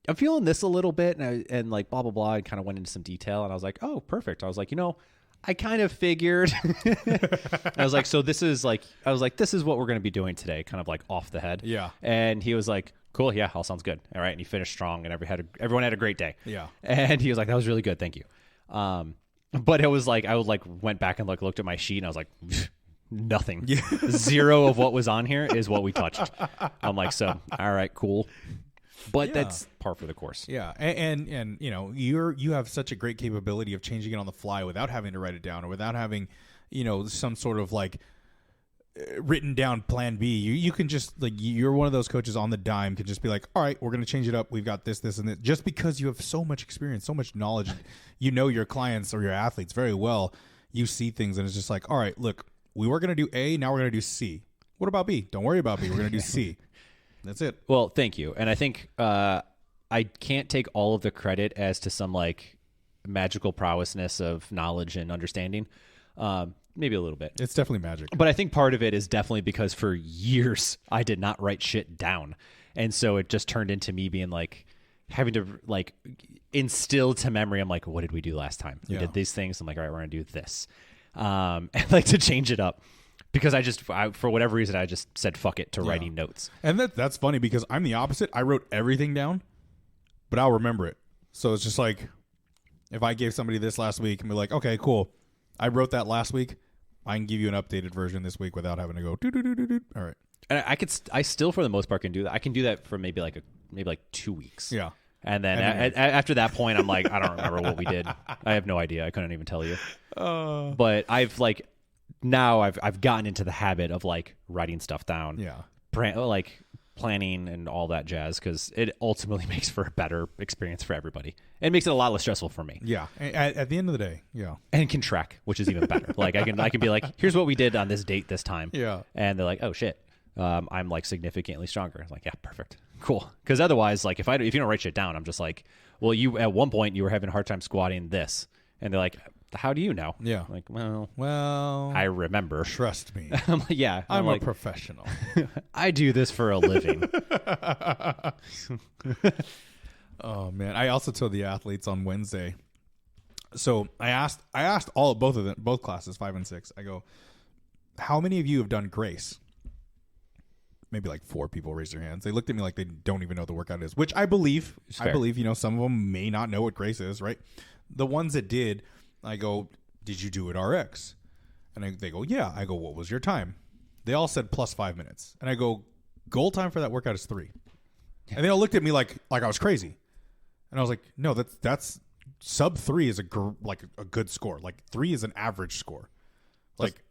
I'm feeling this a little bit and like blah, blah, blah. I kind of went into some detail and I was like, oh, perfect. I was like, I kind of figured. I was like, so this is what we're going to be doing today, kind of like off the head. Yeah. And he was like, cool. Yeah, all sounds good. All right. And he finished strong and everyone had a great day. Yeah. And he was like, that was really good. Thank you. But it was like, I was like, went back and like looked at my sheet and I was like, nothing. Yeah. 0 of what was on here is what we touched. I'm like, so, all right, cool. But that's par for the course. Yeah, and you have such a great capability of changing it on the fly without having to write it down or without having, some sort of like written down plan B. You can just like you're one of those coaches on the dime can just be like, all right, we're going to change it up. We've got this, and this. Just because you have so much experience, so much knowledge, your clients or your athletes very well. You see things and it's just like, all right, look, we were going to do A, now we're going to do C. What about B? Don't worry about B. We're going to do C. That's it. Well, thank you. And I think I can't take all of the credit as to some like magical prowessness of knowledge and understanding. Maybe a little bit. It's definitely magic. But I think part of it is definitely because for years I did not write shit down. And so it just turned into me being like having to like instill to memory. I'm like, what did we do last time? We did these things. I'm like, all right, we're going to do this. And like to change it up. Because for whatever reason, I just said fuck it to writing notes. And that's funny because I'm the opposite. I wrote everything down, but I'll remember it. So it's just like, if I gave somebody this last week and be like, okay, cool. I wrote that last week. I can give you an updated version this week without having to go do. All right. And I still, for the most part, can do that. I can do that for maybe like 2 weeks. Yeah. And then after that point, I'm like, I don't remember what we did. I have no idea. I couldn't even tell you. But I've like, now I've gotten into the habit of like writing stuff down. Yeah. Like planning and all that jazz because it ultimately makes for a better experience for everybody. It makes it a lot less stressful for me. Yeah. At the end of the day. Yeah. And can track, which is even better. Like I can be like, here's what we did on this date this time. Yeah. And they're like, oh shit. I'm like significantly stronger. I'm like, yeah, perfect. Cool. Because otherwise, like if you don't write shit down, I'm just like, well, you at one point you were having a hard time squatting this. And they're like, how do you know? Yeah. I'm like, well, I remember. Trust me. I'm like, yeah. I'm like, a professional. I do this for a living. Oh man. I also told the athletes on Wednesday. So I asked both of them, both classes, 5 and 6. I go, how many of you have done Grace? Maybe like 4 people raised their hands. They looked at me like they don't even know what the workout is, which I believe. I believe, some of them may not know what Grace is, right? The ones that did, I go, did you do it RX? And they go, yeah. I go, what was your time? They all said plus 5 minutes. And I go, goal time for that workout is 3. And they all looked at me like I was crazy. And I was like, no, that's sub 3 is a good score. Like 3 is an average score. Like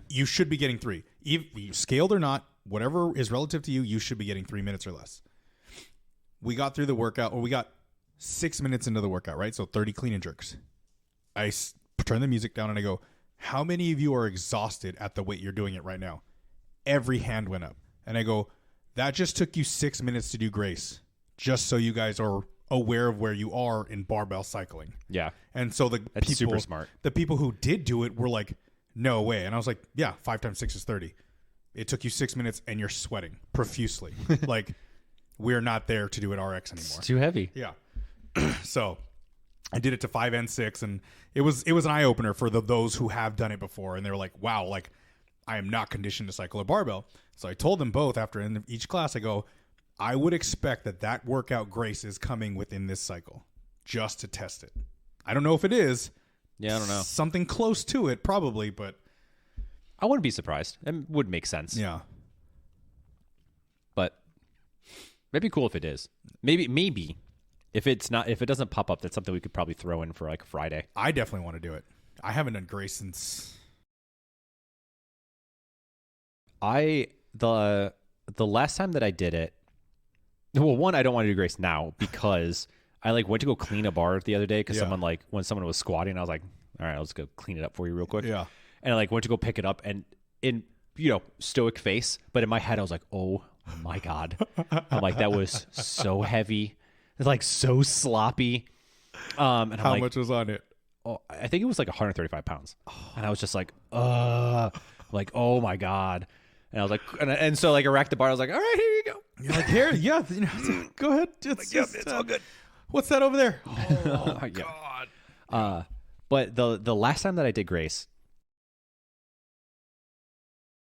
you should be getting 3. If you scaled or not, whatever is relative to you, you should be getting 3 minutes or less. We got through the workout, or we got 6 minutes into the workout, right? So 30 clean and jerks. I turn the music down and I go, how many of you are exhausted at the weight you're doing it right now? Every hand went up. And I go, that just took you 6 minutes to do Grace, just so you guys are aware of where you are in barbell cycling. Yeah. And so That's super smart. The people who did do it were like, no way. And I was like, yeah, 5 times 6 is 30. It took you 6 minutes and you're sweating profusely. Like, we're not there to do it RX anymore. It's too heavy. Yeah. So I did it to 5 and 6, and it was an eye opener for those who have done it before, and they were like, wow, like I am not conditioned to cycle a barbell. So I told them both after in each class, I go, I would expect that workout Grace is coming within this cycle just to test it. I don't know if it is. Yeah, I don't know. Something close to it, probably, but I wouldn't be surprised. It would make sense. Yeah. But it'd be cool if it is. Maybe if it doesn't pop up, that's something we could probably throw in for like Friday. I definitely want to do it. I haven't done Grace since the last time that I did it. Well, one, I don't want to do Grace now because I like went to go clean a bar the other day because when someone was squatting, I was like, all right, let's go clean it up for you real quick. Yeah. And I like went to go pick it up and in, stoic face, but in my head I was like, oh my God. I'm like, that was so heavy. It's like so sloppy. And how much was on it? Oh, I think it was like 135 pounds. And I was just like, like, oh my God. And I was like, and so like I racked the bar. I was like, all right, here you go. You're like, here, yeah, go ahead. It's all good. What's that over there? Oh God. But the last time that I did Grace,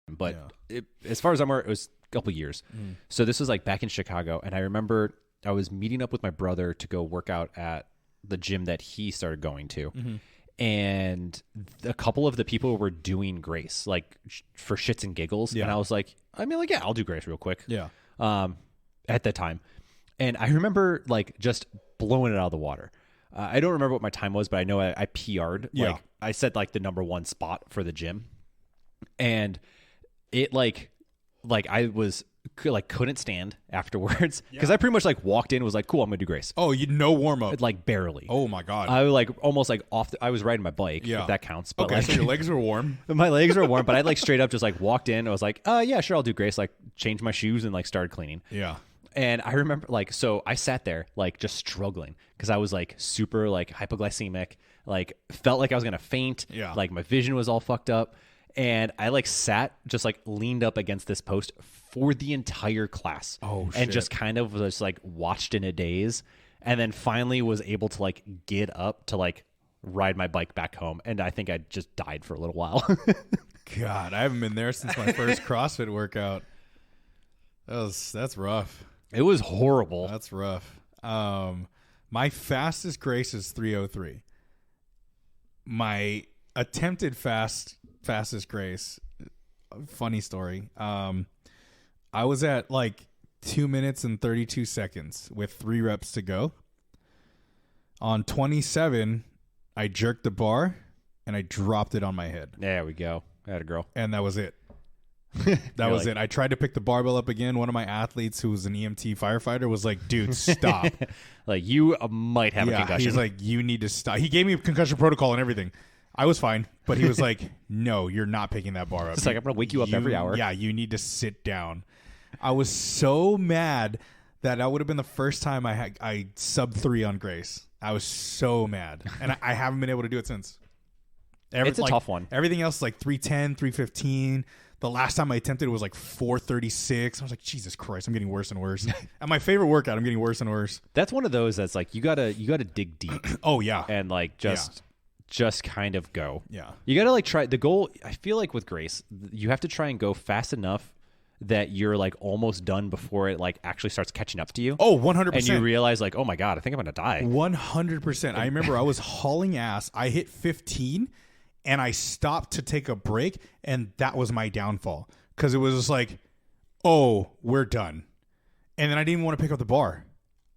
but as far as I'm aware, it was a couple years. So this was like back in Chicago, and I remember I was meeting up with my brother to go work out at the gym that he started going to. And a couple of the people were doing Grace, like for shits and giggles. Yeah. And I was like, yeah, I'll do Grace real quick. Yeah. At that time. And I remember like just blowing it out of the water. I don't remember what my time was, but I know I PR'd. Yeah. Like I said like the number one spot for the gym. And it like I was like couldn't stand afterwards because I pretty much like walked in and was like, cool, I'm gonna do Grace. Oh, you no warm up? Like barely. Oh my God. I was like almost like I was riding my bike. If that counts. But okay, like, so your legs were warm. My legs were warm, but I like straight up just like walked in. I was like, yeah, sure, I'll do Grace. Like changed my shoes and like started cleaning. Yeah. And I remember like, so I sat there like just struggling because I was like super like hypoglycemic, like felt like I was gonna faint. Yeah. Like my vision was all fucked up. And I like sat just like leaned up against this post for the entire class. Oh, shit. And just kind of just like watched in a daze. And then finally was able to like get up to like ride my bike back home. And I think I just died for a little while. God, I haven't been there since my first CrossFit workout. That's rough. It was horrible. That's rough. My fastest Grace is 3:03. My attempted fastest Grace, funny story. I was at like 2 minutes and 32 seconds with 3 reps to go. On 27, I jerked the bar and I dropped it on my head. There we go. Had a girl. And that was it. That was it. I tried to pick the barbell up again. One of my athletes who was an EMT firefighter was like, dude, stop. Like, you might have a concussion. He's like, you need to stop. He gave me a concussion protocol and everything. I was fine, but he was like, no, you're not picking that bar up. It's like, I'm going to wake you up every hour. Yeah, you need to sit down. I was so mad that would have been the first time I sub 3 on Grace. I was so mad. And I haven't been able to do it since. It's a tough one. Everything else is like 310, 315. The last time I attempted it was like 436. I was like, Jesus Christ, I'm getting worse and worse. At my favorite workout, I'm getting worse and worse. That's one of those that's like, you gotta dig deep. Oh, yeah. And like just kind of go. Yeah. You gotta like try the goal. I feel like with Grace, you have to try and go fast enough that you're like almost done before it like actually starts catching up to you. Oh, 100%. And you realize like, oh my God, I think I'm gonna die. 100%. I remember I was hauling ass. I hit 15 and I stopped to take a break, and that was my downfall because it was just like, oh, we're done. And then I didn't even want to pick up the bar.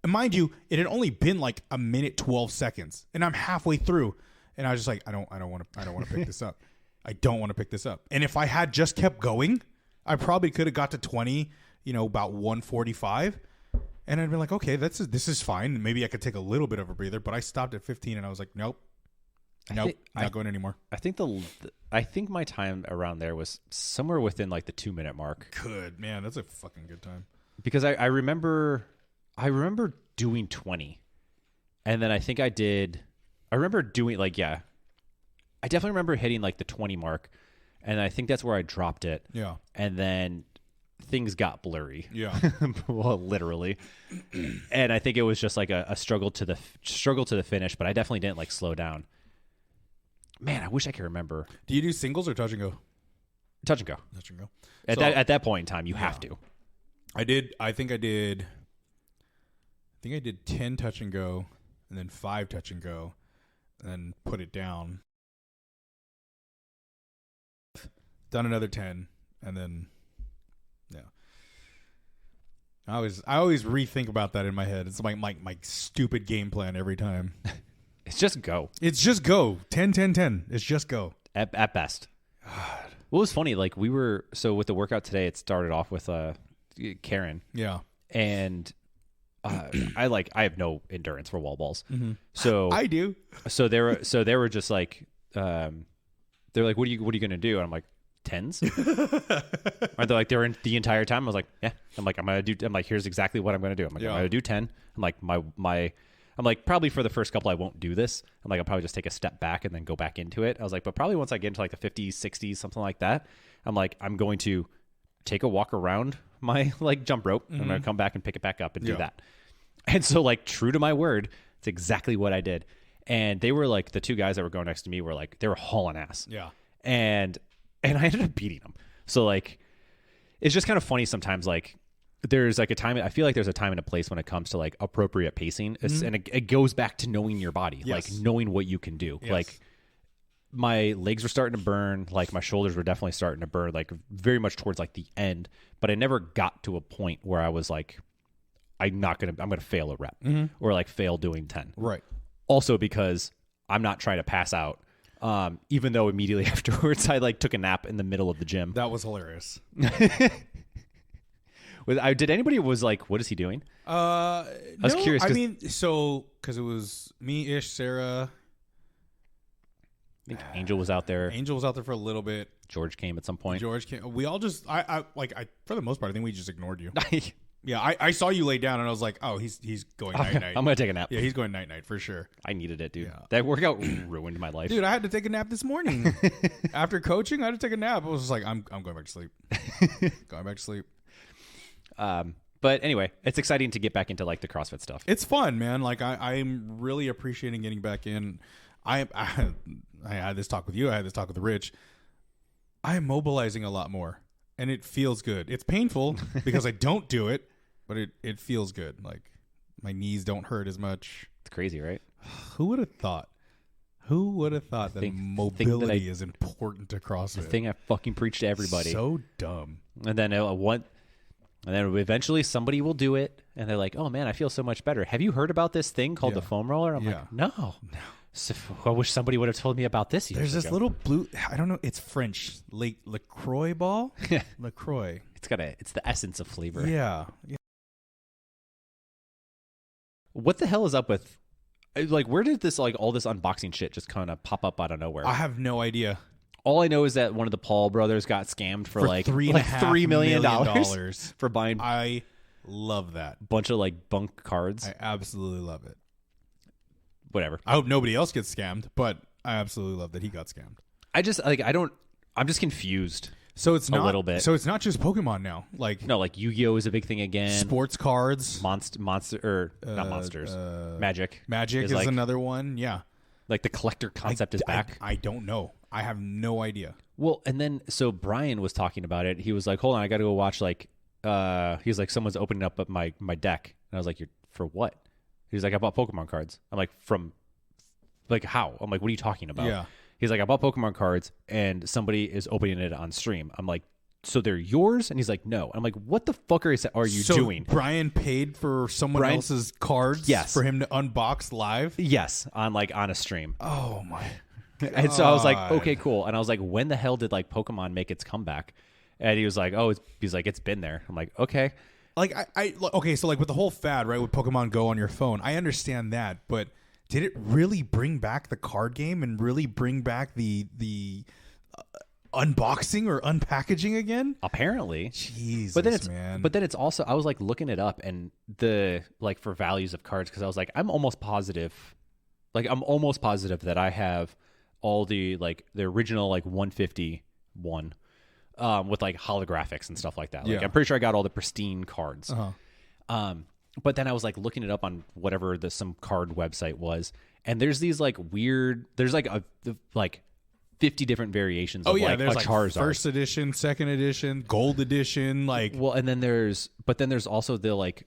And mind you, it had only been like a minute 12 seconds, and I'm halfway through, and I was just like, I don't want to pick this up. I don't want to pick this up. And if I had just kept going, I probably could have got to 20, about 145, and I'd been like, okay, this is fine. Maybe I could take a little bit of a breather, but I stopped at 15, and I was like, nope. Not going anymore. I think my time around there was somewhere within like the 2-minute mark. Good, man. That's a fucking good time. Because I remember doing 20, and then I think I remember doing like, I definitely remember hitting like the 20 mark, and I think that's where I dropped it. Yeah. And then things got blurry. Yeah. Well, literally. And I think it was just like a struggle to the finish, but I definitely didn't like slow down. Man, I wish I could remember. Do you do singles or touch and go? Touch and go. Touch and go. At that point in time, you have to. I think I did 10 touch and go, and then 5 touch and go, and then put it down. Done another 10, and then yeah. I always rethink about that in my head. It's like my stupid game plan every time. It's just go. It's just go. 10, 10, 10. It's just go. At best. God. What was funny, like with the workout today, it started off with Karen. Yeah. And I have no endurance for wall balls. Mm-hmm. So I do. So they were just like they're like, what are you gonna do? And I'm like, 10s? Are they like they're in the entire time? I was like, yeah. I'm like, here's exactly what I'm gonna do. I'm gonna do 10. I'm like I'm like, probably for the first couple I won't do this. I'm like, I'll probably just take a step back and then go back into it. I was like, but probably once I get into like the 50s, 60s, something like that, I'm like, I'm going to take a walk around my like jump rope. Mm-hmm. I'm going to come back and pick it back up and do that. And so like true to my word, it's exactly what I did. And they were like, the two guys that were going next to me were like, they were hauling ass. Yeah. And I ended up beating them. So like, it's just kind of funny sometimes, like, there's like a time, I feel like there's a time and a place when it comes to like appropriate pacing. Mm-hmm. And it goes back to knowing your body, like knowing what you can do. Yes. Like my legs were starting to burn, like my shoulders were definitely starting to burn, like very much towards like the end, but I never got to a point where I was like, I'm going to fail a rep or like fail doing 10. Right. Also because I'm not trying to pass out. Even though immediately afterwards I like took a nap in the middle of the gym. That was hilarious. Did anybody was like, what is he doing? I was curious. I mean, so because it was me, Ish, Sarah. I think Angel was out there. Angel was out there for a little bit. George came at some point. George came. We all just, I for the most part, I think we just ignored you. Yeah, I saw you lay down and I was like, oh, he's going night night. I'm gonna take a nap. Yeah, he's going night night for sure. I needed it, dude. Yeah. That workout ruined my life. Dude, I had to take a nap this morning. After coaching, I had to take a nap. I was just like, I'm going back to sleep. Going back to sleep. But anyway, it's exciting to get back into like the CrossFit stuff. It's fun, man. Like I'm really appreciating getting back in. I had this talk with you. I had this talk with Rich. I'm mobilizing a lot more, and it feels good. It's painful because I don't do it, but it feels good. Like my knees don't hurt as much. It's crazy, right? Who would have thought? Who would have thought that mobility is important to CrossFit? The thing I fucking preach to everybody. So dumb. And then eventually somebody will do it, and they're like, "Oh man, I feel so much better." Have you heard about this thing called the foam roller? I'm like, no. So I wish somebody would have told me about this. There's this little blue. I don't know. It's French. LaCroix ball. LaCroix. It's the essence of flavor. Yeah. What the hell is up with? Like, where did this all this unboxing shit just kind of pop up out of nowhere? I have no idea. All I know is that one of the Paul brothers got scammed for like $3 million for buying. I love that. Bunch of like bunk cards. I absolutely love it. Whatever. I hope nobody else gets scammed, but I absolutely love that he got scammed. I'm just confused. So it's not a little bit. So it's not just Pokemon now. Like Yu-Gi-Oh is a big thing again. Sports cards, not monsters. Magic. Magic is another one. Yeah. Like the collector concept is back. I don't know. I have no idea. Well, and then so Brian was talking about it. He was like, "Hold on, I got to go watch." Like, he's like, "Someone's opening up my deck," and I was like, "You're for what?" He's like, "I bought Pokemon cards." I'm like, "From, like how?" I'm like, "What are you talking about?" Yeah. He's like, "I bought Pokemon cards, and somebody is opening it on stream." I'm like, "So they're yours?" And he's like, "No." I'm like, "What the fuck are you doing?" Brian paid for someone else's cards for him to unbox live? Yes, on a stream. Oh my God. And so I was like, okay, cool. And I was like, when the hell did like Pokemon make its comeback? And he was like, it's been there. I'm like, okay. Like okay, so like with the whole fad, right, with Pokemon Go on your phone, I understand that, but did it really bring back the card game and really bring back the unboxing or unpackaging again? Apparently. Jesus, man. But then it's also, I was like looking it up and the like for values of cards, because I was like, I'm almost positive that I have all the like the original like 151 with like holographics and stuff like that. Like I'm pretty sure I got all the pristine cards. But then I was like looking it up on whatever some card website was, and there's these like weird, there's like 50 different variations of there's a like Charizard. first edition, second edition, gold edition, like Well, and then there's also the like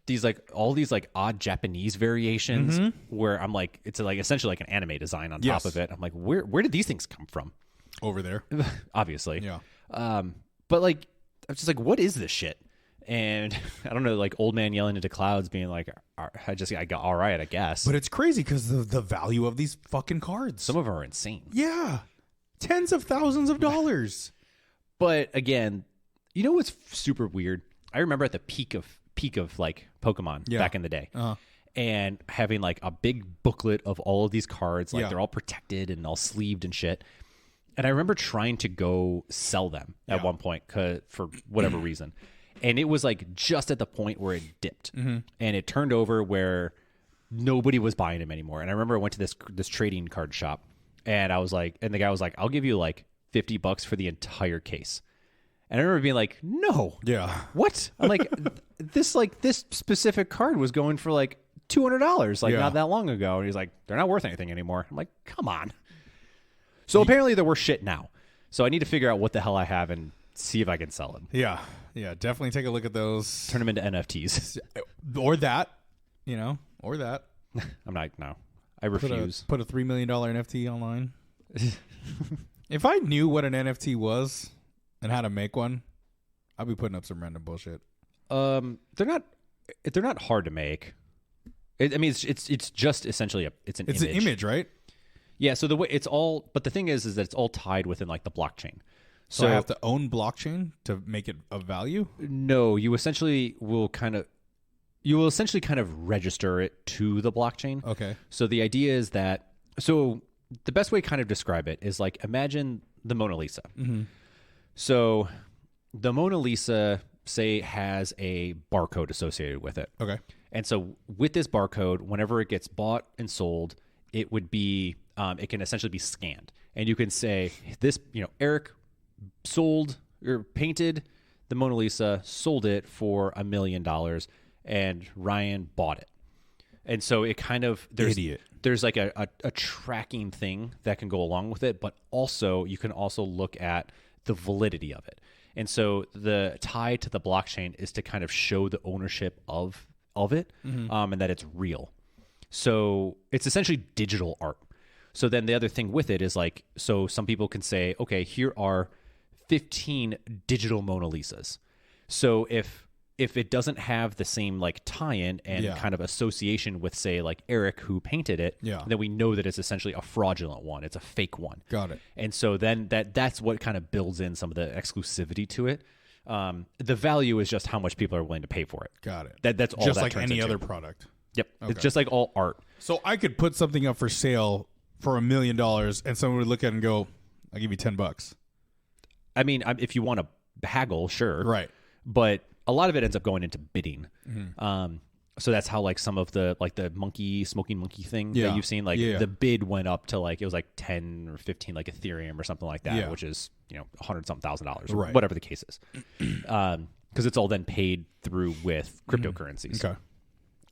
these like all these like odd Japanese variations where I'm like it's like essentially like an anime design on top of it. I'm like, where did these things come from? over there. Obviously. Yeah. But like I was just like, what is this shit? And I don't know, like old man yelling into clouds, being like, I got all right, I guess. But it's crazy because the value of these fucking cards. Some of them are insane. Yeah, tens of thousands of dollars. But again, you know what's super weird? I remember at the peak of like Pokemon back in the day, and having like a big booklet of all of these cards, like they're all protected and all sleeved and shit. And I remember trying to go sell them at one point for whatever reason. And it was like just at the point where it dipped and it turned over where nobody was buying them anymore. And I remember I went to this trading card shop and I was like, and the guy was like, I'll give you like $50 for the entire case. And I remember being like, no, what? I'm like, this specific card was going for like $200 not that long ago. And he's like, they're not worth anything anymore. I'm like, come on. So apparently they're worth shit now. So I need to figure out what the hell I have and see if I can sell them. Yeah. Definitely take a look at those. Turn them into NFTs. Or that. Or that. I'm not, no. I refuse. Put a $3 million NFT online. If I knew what an NFT was and how to make one, I'd be putting up some random bullshit. They're not hard to make. It's just essentially it's an image, right? Yeah, so the way it's all, but the thing is that it's all tied within like the blockchain. So I have to own blockchain to make it of value? No, you essentially will kind of register it to the blockchain. Okay. So the idea is that, so the best way to kind of describe it is like, imagine the Mona Lisa. Mm-hmm. So the Mona Lisa, say, has a barcode associated with it. Okay. And so with this barcode, whenever it gets bought and sold, it would be, it can essentially be scanned. And you can say, this, Eric sold or painted the Mona Lisa, sold it for $1 million, and Ryan bought it. And so it kind of, there's like a tracking thing that can go along with it, but also you can also look at the validity of it. And so the tie to the blockchain is to kind of show the ownership of it, and that it's real. So it's essentially digital art. So then the other thing with it is like, so some people can say, okay, here are 15 digital Mona Lisas. So if it doesn't have the same like tie-in and kind of association with, say, like Eric who painted it, then we know that it's essentially a fraudulent one. It's a fake one. Got it. And so then that's what kind of builds in some of the exclusivity to it. The value is just how much people are willing to pay for it. Got it. That's all. Just that like any into. other product. Yep. Okay. It's just like all art. So I could put something up for sale for $1 million, and someone would look at it and go, "I'll give you $10." I mean, if you want to haggle, sure. Right. But a lot of it ends up going into bidding. Mm-hmm. So that's how like some of the like the smoking monkey thing that you've seen, like the bid went up to like, it was like 10 or 15 like Ethereum or something like that, which is, $100,000 or whatever the case is. Because it's all then paid through with cryptocurrencies. Okay.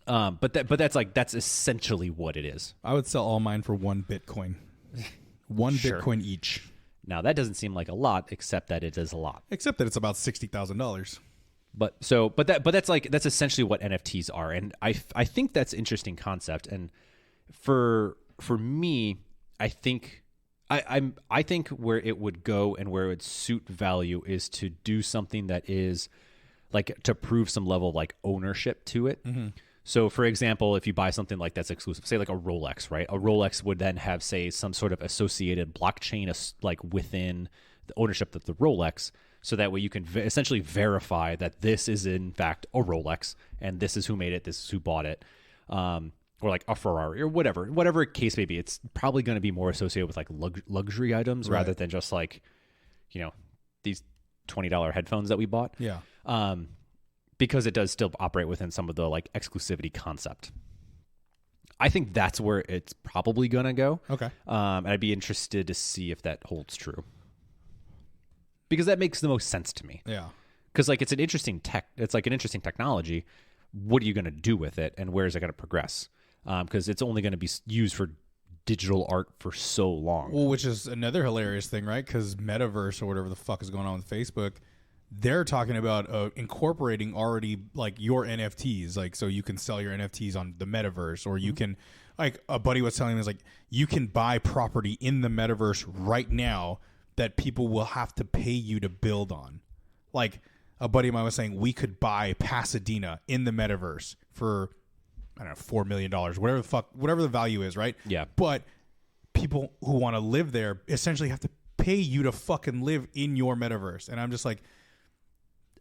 But that's essentially what it is. I would sell all mine for 1 Bitcoin. One Sure. Bitcoin each. Now that doesn't seem like a lot, except that it is a lot. Except that it's about $60,000. But that's essentially what NFTs are, and I think that's an interesting concept. And for me, I think where it would go and where it would suit value is to do something that is like to prove some level of like ownership to it. Mm-hmm. So, for example, if you buy something like that's exclusive, say like a Rolex, right? A Rolex would then have, say, some sort of associated blockchain like within the ownership of the Rolex. So that way you can essentially verify that this is in fact a Rolex and this is who made it, this is who bought it, or like a Ferrari or whatever case may be. It's probably going to be more associated with like luxury items rather than just like, these $20 headphones that we bought. Yeah. Because it does still operate within some of the like exclusivity concept. I think that's where it's probably going to go. Okay. And I'd be interested to see if that holds true. Because that makes the most sense to me. Yeah. Because like it's an interesting technology. What are you going to do with it, and where is it going to progress? Because it's only going to be used for digital art for so long. Well, which is another hilarious thing, right? Because Metaverse or whatever the fuck is going on with Facebook, they're talking about incorporating already like your NFTs, like so you can sell your NFTs on the Metaverse, or you can, like a buddy was telling me, is like you can buy property in the Metaverse right now that people will have to pay you to build on. Like a buddy of mine was saying, we could buy Pasadena in the Metaverse for, I don't know, $4 million, whatever the value is, right? Yeah. But people who want to live there essentially have to pay you to fucking live in your Metaverse. And I'm just like,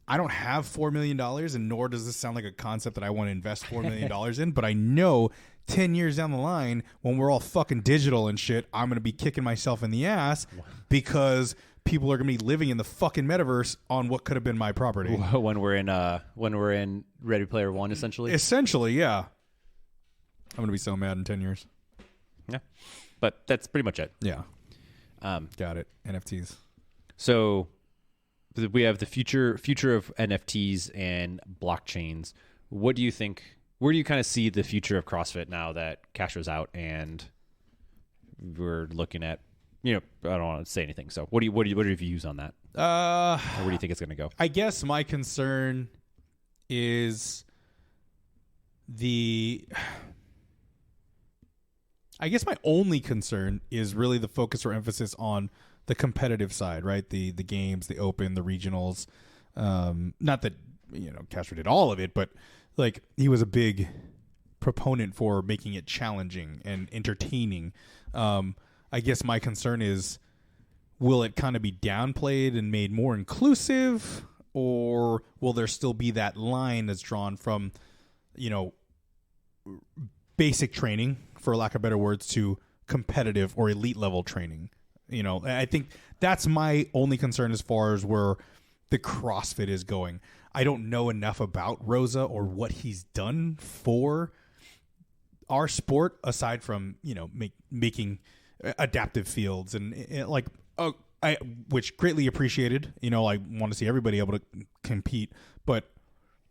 I don't have $4 million, and nor does this sound like a concept that I want to invest $4 million in, but I know 10 years down the line, when we're all fucking digital and shit, I'm going to be kicking myself in the ass because people are going to be living in the fucking Metaverse on what could have been my property. When we're in Ready Player One, essentially. Essentially, yeah. I'm going to be so mad in 10 years. Yeah. But that's pretty much it. Yeah. Got it. NFTs. So we have the future of NFTs and blockchains. What do you think? Where do you kind of see the future of CrossFit now that Castro's out and we're looking at, I don't want to say anything. So what are your views on that? Or where do you think it's going to go? I guess my concern is I guess my only concern is really the focus or emphasis on the competitive side, right? The games, the open, the regionals. Not that, Castro did all of it, but like he was a big proponent for making it challenging and entertaining. I guess my concern is, will it kind of be downplayed and made more inclusive, or will there still be that line that's drawn from, basic training, for lack of better words, to competitive or elite level training? I think that's my only concern as far as where the CrossFit is going. I don't know enough about Rosa or what he's done for our sport aside from, making adaptive fields and which greatly appreciated. I want to see everybody able to compete, but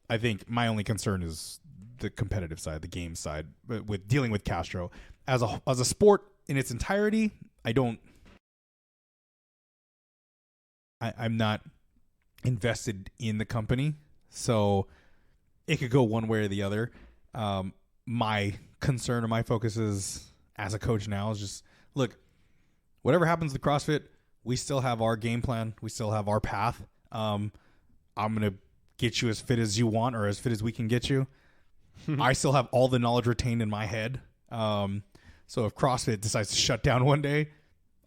I think my only concern is the competitive side, the game side, but with dealing with Castro as a sport in its entirety. I'm not invested in the company, so it could go one way or the other. My concern or my focus is, as a coach now, is just, look, whatever happens to CrossFit, we still have our game plan. We still have our path. I'm going to get you as fit as you want, or as fit as we can get you. I still have all the knowledge retained in my head. So if CrossFit decides to shut down one day,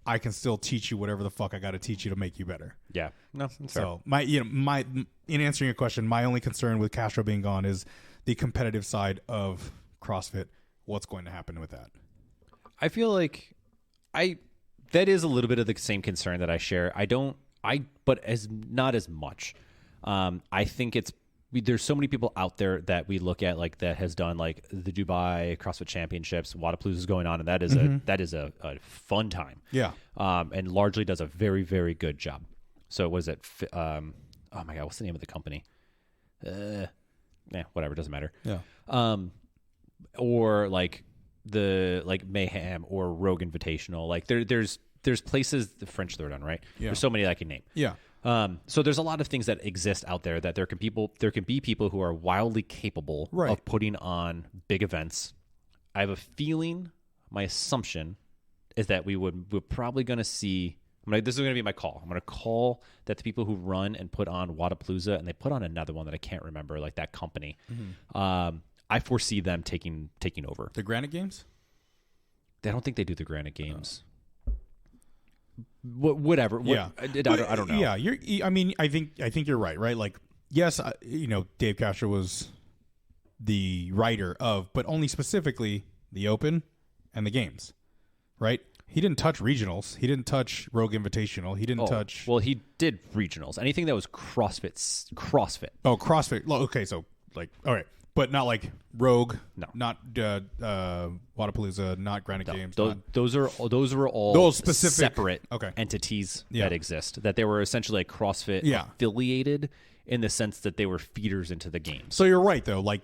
I can still teach you whatever the fuck I got to teach you to make you better. Yeah. No, that's so in answering your question, my only concern with Castro being gone is the competitive side of CrossFit. What's going to happen with that? I feel like that is a little bit of the same concern that I share. But not as much. I think there's so many people out there that we look at, like, that has done like the Dubai CrossFit Championships, Wadapalooza is going on, and that is a fun time. Yeah. And largely does a very, very good job. So what is it? Oh my God, what's the name of the company? Whatever, doesn't matter. Yeah. Or like Mayhem or Rogue Invitational. Like there's places, the French third on, right? Yeah. There's so many that I can name. Yeah. So there's a lot of things that exist out there that there can be people who are wildly capable of putting on big events. I have a feeling, my assumption is that we're probably going to see, this is going to be my call. I'm going to call that the people who run and put on Wadapalooza, and they put on another one that I can't remember, like that company. Mm-hmm. I foresee them taking over. The Granite Games? I don't think they do the Granite Games. Whatever. Yeah. I don't know. Yeah. I think you're right. Right. Like, yes, Dave Castro was the writer of, but only specifically the Open and the Games, right? He didn't touch regionals. He didn't touch Rogue Invitational. He didn't touch. Well, he did regionals. Anything that was CrossFit. Oh, CrossFit. Okay. So all right. But not like Rogue, no, not Wadapalooza, not Granite Games. Those are all specific separate entities that exist. That they were essentially like CrossFit affiliated in the sense that they were feeders into the games. So you're right, though. Like,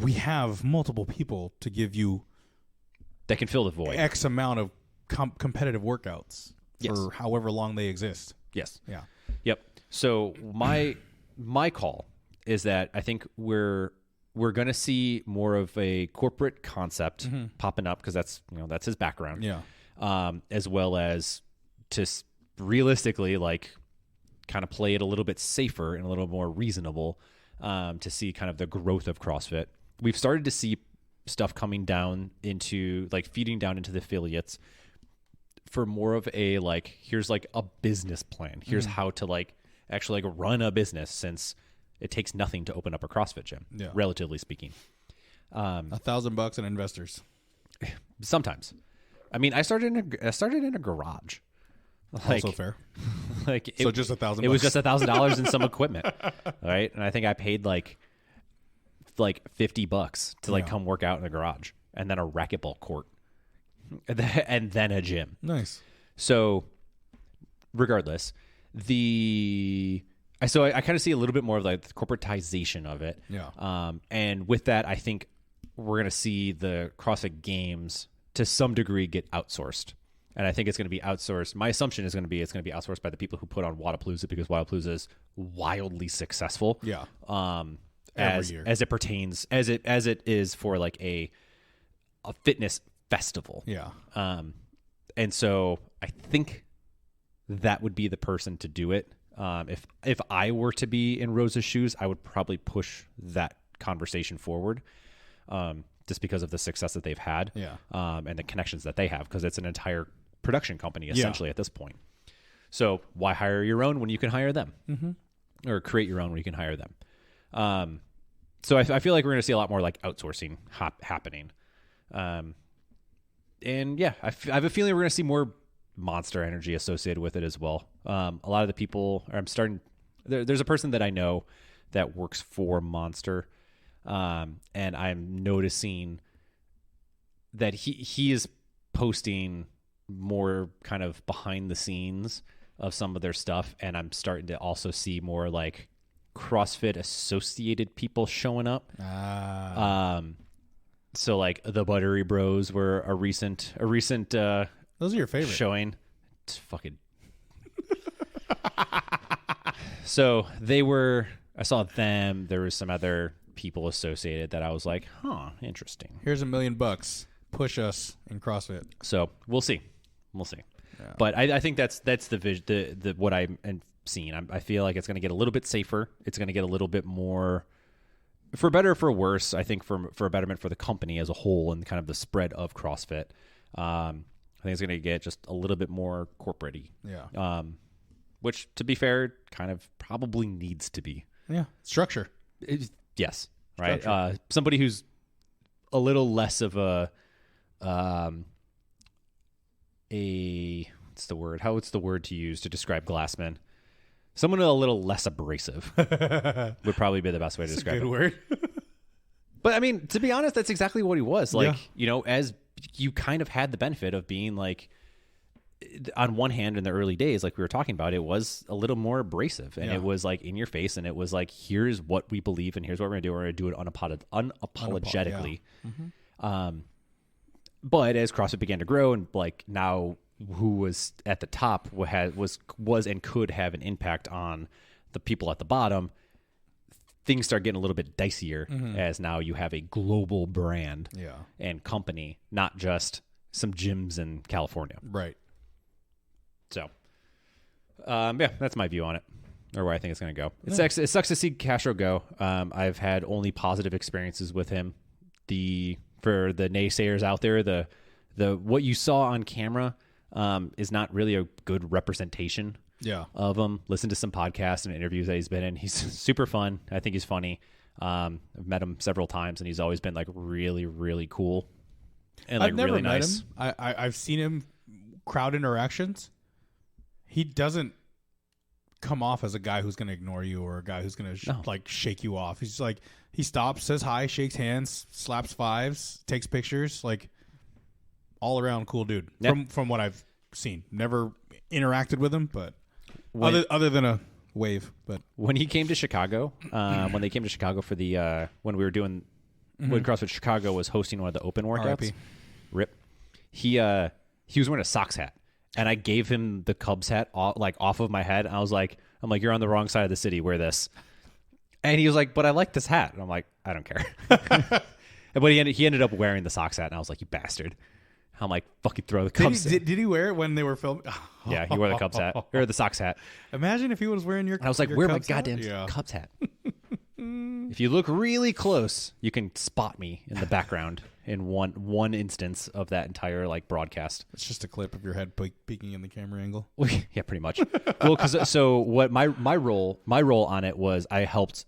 we have multiple people to give you that can fill the void. X amount of competitive workouts Yes. for however long they exist. Yes. Yeah. Yep. So my call is that I think we're going to see more of a corporate concept popping up because that's his background. Yeah. As well as to realistically like kind of play it a little bit safer and a little more reasonable to see kind of the growth of CrossFit. We've started to see stuff coming down into like feeding down into the affiliates for more of a like, here's like a business plan. Here's how to like actually like run a business, since it takes nothing to open up a CrossFit gym, relatively speaking. $1,000 in investors. Sometimes. I mean, I started in a garage. Like, Also fair. Like So just $1,000. It was just $1,000 in some equipment, right? And I think I paid like $50 to like come work out in the garage, and then a racquetball court, and then a gym. Nice. So, regardless, I kind of see a little bit more of like the corporatization of it. Yeah. And with that, I think we're gonna see the CrossFit Games to some degree get outsourced. And I think it's going to be outsourced. My assumption is going to be it's going to be outsourced by the people who put on Wadapalooza, because Wadapalooza is wildly successful. Yeah. As it pertains, as it is for like a fitness festival. Yeah. And so I think that would be the person to do it. If I were to be in Rosa's shoes, I would probably push that conversation forward. Just because of the success that they've had, and the connections that they have, because it's an entire production company essentially at this point. So why hire your own when you can hire them, or create your own when you can hire them? So I feel like we're going to see a lot more like outsourcing happening. And yeah, I have a feeling we're going to see more Monster energy associated with it as well. A lot of the people there's a person that I know that works for Monster. And I'm noticing that he is posting more kind of behind the scenes of some of their stuff, and I'm starting to also see more like CrossFit associated people showing up. So like the Buttery Bros were a recent those are your favorite showing. It's fucking so they were. I saw them. There was some other people associated that I was like, interesting. Here's $1 million. Push us in CrossFit. So we'll see. Yeah. But I think that's the vision. The what I'm seeing. I feel like it's going to get a little bit safer. It's going to get a little bit more, for better or for worse. I think for a betterment for the company as a whole and kind of the spread of CrossFit. I think it's going to get just a little bit more corporate-y. Yeah. Which, to be fair, kind of probably needs to be. Yeah. Structure. Yes, right. Somebody who's a little less of a what's the word? What's the word to use to describe Glassman? Someone a little less abrasive would probably be the best way to describe it. Good word. But I mean, to be honest, that's exactly what he was. Like, as you kind of had the benefit of being like, on one hand, in the early days, like we were talking about, it was a little more abrasive, and it was like in your face, and it was like, here's what we believe, and here's what we're gonna do. We're gonna do it unapologetically. But as CrossFit began to grow, and like now, who was at the top was and could have an impact on the people at the bottom, things start getting a little bit dicier as now you have a global brand and company, not just some gyms in California. Right. So, that's my view on it, or where I think it's going to go. It sucks to see Castro go. I've had only positive experiences with him. For the naysayers out there, the what you saw on camera is not really a good representation of him. Listen to some podcasts and interviews that he's been in. He's super fun. I think he's funny. I've met him several times, and he's always been like really, really cool and like I've never really met nice. him. I've seen him crowd interactions. He doesn't come off as a guy who's going to ignore you or a guy who's going to like shake you off. He's like, he stops, says hi, shakes hands, slaps fives, takes pictures, like all around cool dude. From what I've seen, never interacted with him, but other than a wave. But when he came to Chicago, when they came to Chicago for the when we were doing when CrossFit Chicago was hosting one of the open workouts, R.I.P. RIP. he was wearing a Sox hat, and I gave him the Cubs hat off of my head. And I'm like, you're on the wrong side of the city. Wear this. And he was like, but I like this hat. And I'm like, I don't care. But he ended up wearing the Sox hat, and I was like, you bastard. I'm like, fucking throw the Cubs. Did he wear it when they were filming? Yeah, he wore the Cubs hat or the Sox hat. Imagine if he was wearing your. And I was like, wear my goddamn Cubs hat. If you look really close, you can spot me in the background in one instance of that entire like broadcast. It's just a clip of your head peeking in the camera angle. Yeah, pretty much. Well, so what my role on it was I helped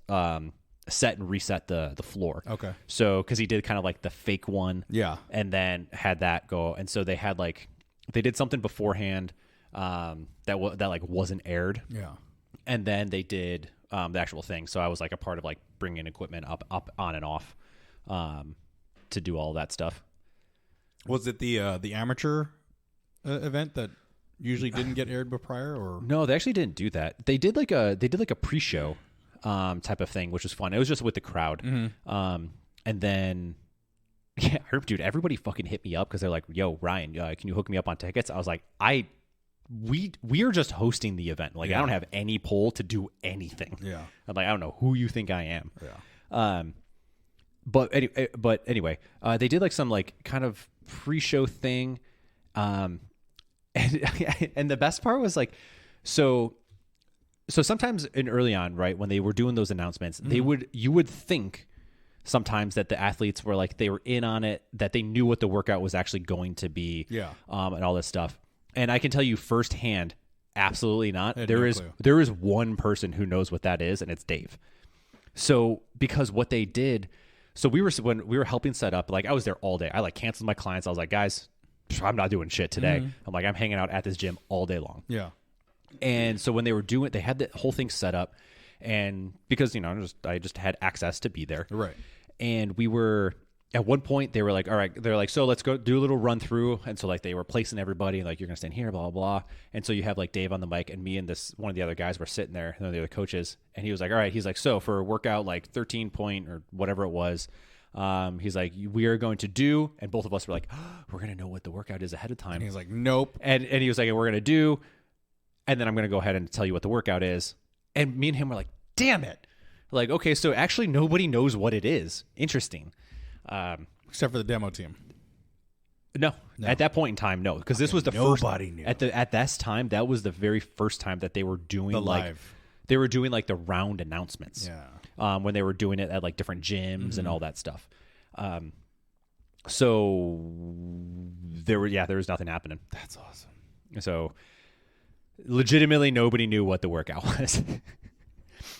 set and reset the floor. Okay. So because he did kind of like the fake one. Yeah. And then had that go, and so they had like they did something beforehand that like wasn't aired. Yeah. And then they did the actual thing. So I was like a part of like bringing equipment up, on and off to do all that stuff. Was it the amateur event that usually didn't get aired prior, or no? They actually didn't do that. They did like a pre-show type of thing, which was fun. It was just with the crowd. Mm-hmm. And then yeah, dude, everybody fucking hit me up because they're like, "Yo, Ryan, can you hook me up on tickets?" I was like, we are just hosting the event. Like, I don't have any pull to do anything. Yeah. I'm like, I don't know who you think I am. Yeah. But anyway, they did like some like kind of pre-show thing. And the best part was like, so sometimes early on, right, when they were doing those announcements, you would think sometimes that the athletes were like, they were in on it, that they knew what the workout was actually going to be. Yeah. And all this stuff. And I can tell you firsthand, absolutely not. There is one person who knows what that is, and it's Dave. So because what they did, so when we were helping set up, like I was there all day. I like canceled my clients. I was like, guys, I'm not doing shit today. I'm like, I'm hanging out at this gym all day long. Yeah. And so when they were doing it, they had the whole thing set up, and because I just had access to be there. Right. And we were. At one point, they were like, all right, they're like, so let's go do a little run through. And so like they were placing everybody, like, you're going to stand here, blah, blah, blah. And so you have like Dave on the mic, and me and one of the other guys were sitting there, one of the other coaches. And he was like, all right, he's like, so for a workout, like 13 point or whatever it was, he's like, we are going to do, and both of us were like, oh, we're going to know what the workout is ahead of time. And he's like, nope. And he was like, we're going to do, and then I'm going to go ahead and tell you what the workout is. And me and him were like, damn it. Like, okay, so actually nobody knows what it is. Interesting. Except for the demo team. No. At that point in time, no, because this was the first. Nobody knew. At this time, that was the very first time that they were doing the like live. They were doing like the round announcements. Yeah. When they were doing it at like different gyms and all that stuff. So there was nothing happening. That's awesome. So legitimately, nobody knew what the workout was,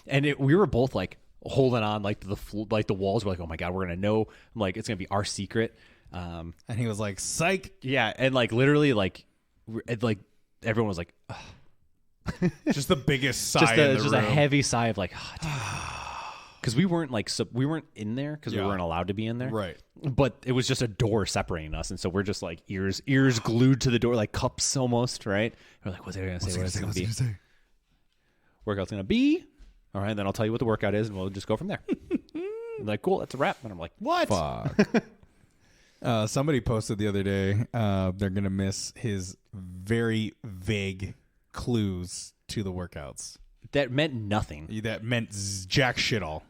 and we were both like holding on like the walls were like, oh my god, we're gonna know. I'm like, it's gonna be our secret. And he was like, psych. Yeah, and like literally like everyone was like, just the biggest sigh in the room. A heavy sigh of like, because we weren't we weren't in there because we weren't allowed to be in there, right? But it was just a door separating us, and so we're just like ears glued to the door, like cups almost, right? We're like, what's it gonna say? What's it gonna be? Workout's gonna be. All right, then I'll tell you what the workout is, and we'll just go from there. I'm like, cool, that's a wrap. And I'm like, what? Fuck. Somebody posted the other day, they're going to miss his very vague clues to the workouts. That meant nothing. That meant jack shit all.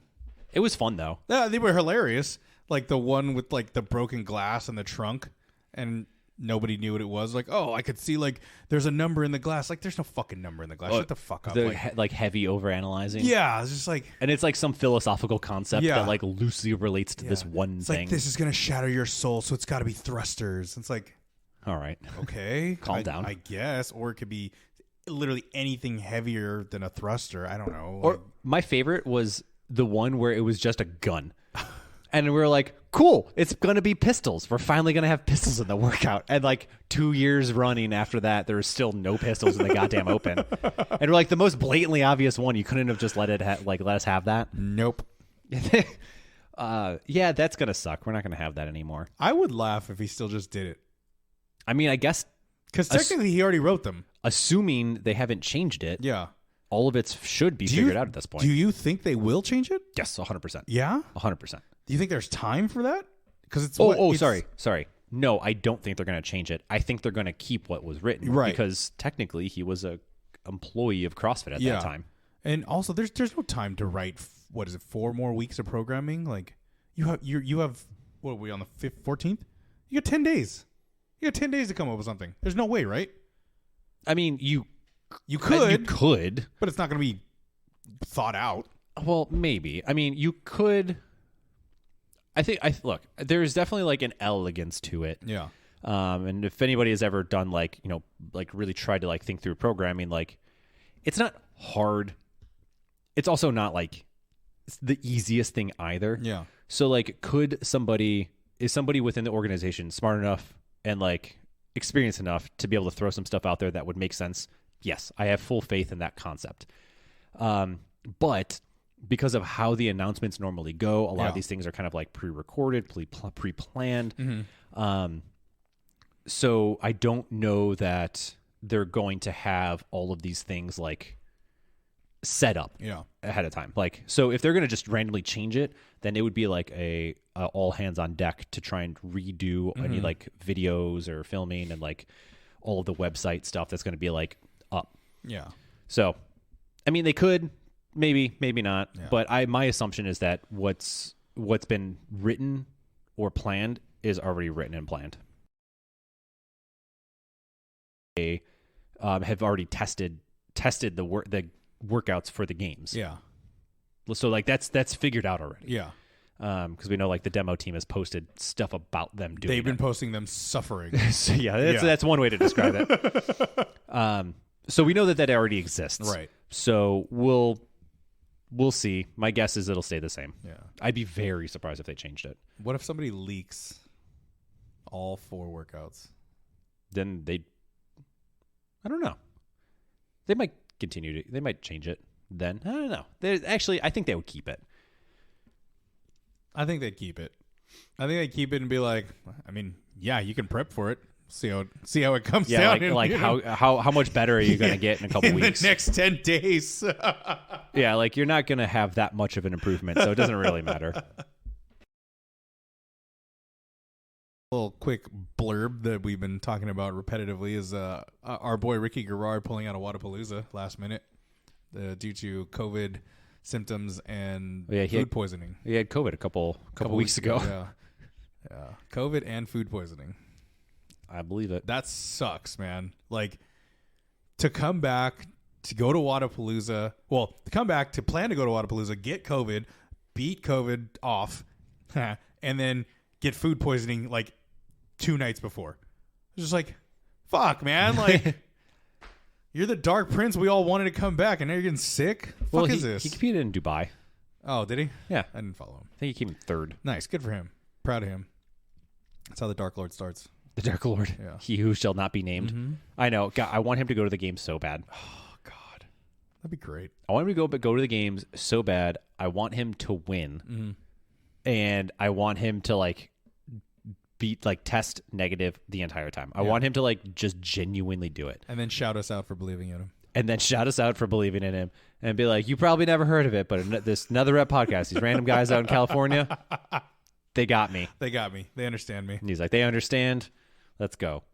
It was fun, though. Yeah, they were hilarious. Like the one with like the broken glass in the trunk, and nobody knew what it was. Like, oh, I could see like there's a number in the glass. Like, there's no fucking number in the glass. Shut the fuck up. Like heavy overanalyzing. Yeah, it's just like, and it's like some philosophical concept that like loosely relates to this one it's thing. Like, this is gonna shatter your soul, so it's got to be thrusters. It's like, all right, okay, calm down, I guess, or it could be literally anything heavier than a thruster. I don't know. Or my favorite was the one where it was just a gun. And we were like, cool, it's going to be pistols. We're finally going to have pistols in the workout. And like 2 years running after that, there was still no pistols in the goddamn open. And we're like, the most blatantly obvious one, you couldn't have just let us have that? Nope. Yeah, that's going to suck. We're not going to have that anymore. I would laugh if he still just did it. I mean, I guess. Because technically he already wrote them. Assuming they haven't changed it. Yeah. All of it should be figured out at this point. Do you think they will change it? Yes, 100%. Yeah? 100%. Do you think there's time for that? Because it's sorry. no, I don't think they're going to change it. I think they're going to keep what was written, right? Because technically he was a employee of CrossFit at that time. And also, there's no time to write. What is it? 4 more weeks of programming? Like you have what are we on the 14th? You got 10 days. You got 10 days to come up with something. There's no way, right? I mean, you could, but it's not going to be thought out. Well, maybe. I mean, you could. Look, there's definitely like an elegance to it. Yeah. And if anybody has ever done like really tried to like think through programming, like it's not hard. It's also not like the easiest thing either. Yeah. So like, is somebody within the organization smart enough and like experienced enough to be able to throw some stuff out there that would make sense? Yes, I have full faith in that concept. But because of how the announcements normally go, a lot of these things are kind of like pre-recorded, pre-planned. Mm-hmm. So I don't know that they're going to have all of these things like set up ahead of time. Like, so if they're going to just randomly change it, then it would be like a all hands on deck to try and redo any like videos or filming and like all of the website stuff that's going to be like up. Yeah. So, I mean, they could, maybe not, but my assumption is that what's been written or planned is already written and planned. They have already tested the workouts for the games. Yeah. So like that's figured out already. Yeah. Because we know like the demo team has posted stuff about them doing. They've been posting them suffering. So that's one way to describe it. So we know that already exists. Right. So we'll see. My guess is it'll stay the same. Yeah. I'd be very surprised if they changed it. What if somebody leaks all 4 workouts? Then I don't know. They might they might change it then. I don't know. I think they would keep it. I think they'd keep it. I think they'd keep it and be like, I mean, yeah, you can prep for it. See how it comes down. Like how much better are you going to get in a couple weeks? The next 10 days. Yeah, like you're not going to have that much of an improvement, so it doesn't really matter. A little quick blurb that we've been talking about repetitively is our boy Ricky Garrard pulling out of Wadapalooza last minute due to COVID symptoms and food poisoning. He had COVID a couple weeks ago. Yeah, COVID and food poisoning. I believe it. That sucks, man. Like, to come back to go to Wadapalooza, to come back to plan to go to Wadapalooza, get COVID, beat COVID off, and then get food poisoning like 2 nights before. It's just like, fuck, man. Like, you're the Dark Prince we all wanted to come back, and now you're getting sick? Fuck is this? He competed in Dubai. Oh, did he? Yeah. I didn't follow him. I think he came in 3rd. Nice. Good for him. Proud of him. That's how the Dark Lord starts. The Dark Lord. Yeah. He who shall not be named. Mm-hmm. I know. God, I want him to go to the games so bad. Oh, God. That'd be great. I want him to go to the games so bad. I want him to win. Mm-hmm. And I want him to, like, test negative the entire time. I want him to, like, just genuinely do it. And then shout us out for believing in him. And be like, you probably never heard of it, but this Another Rep podcast, these random guys out in California, they got me. They understand me. And he's like, they understand. Let's go.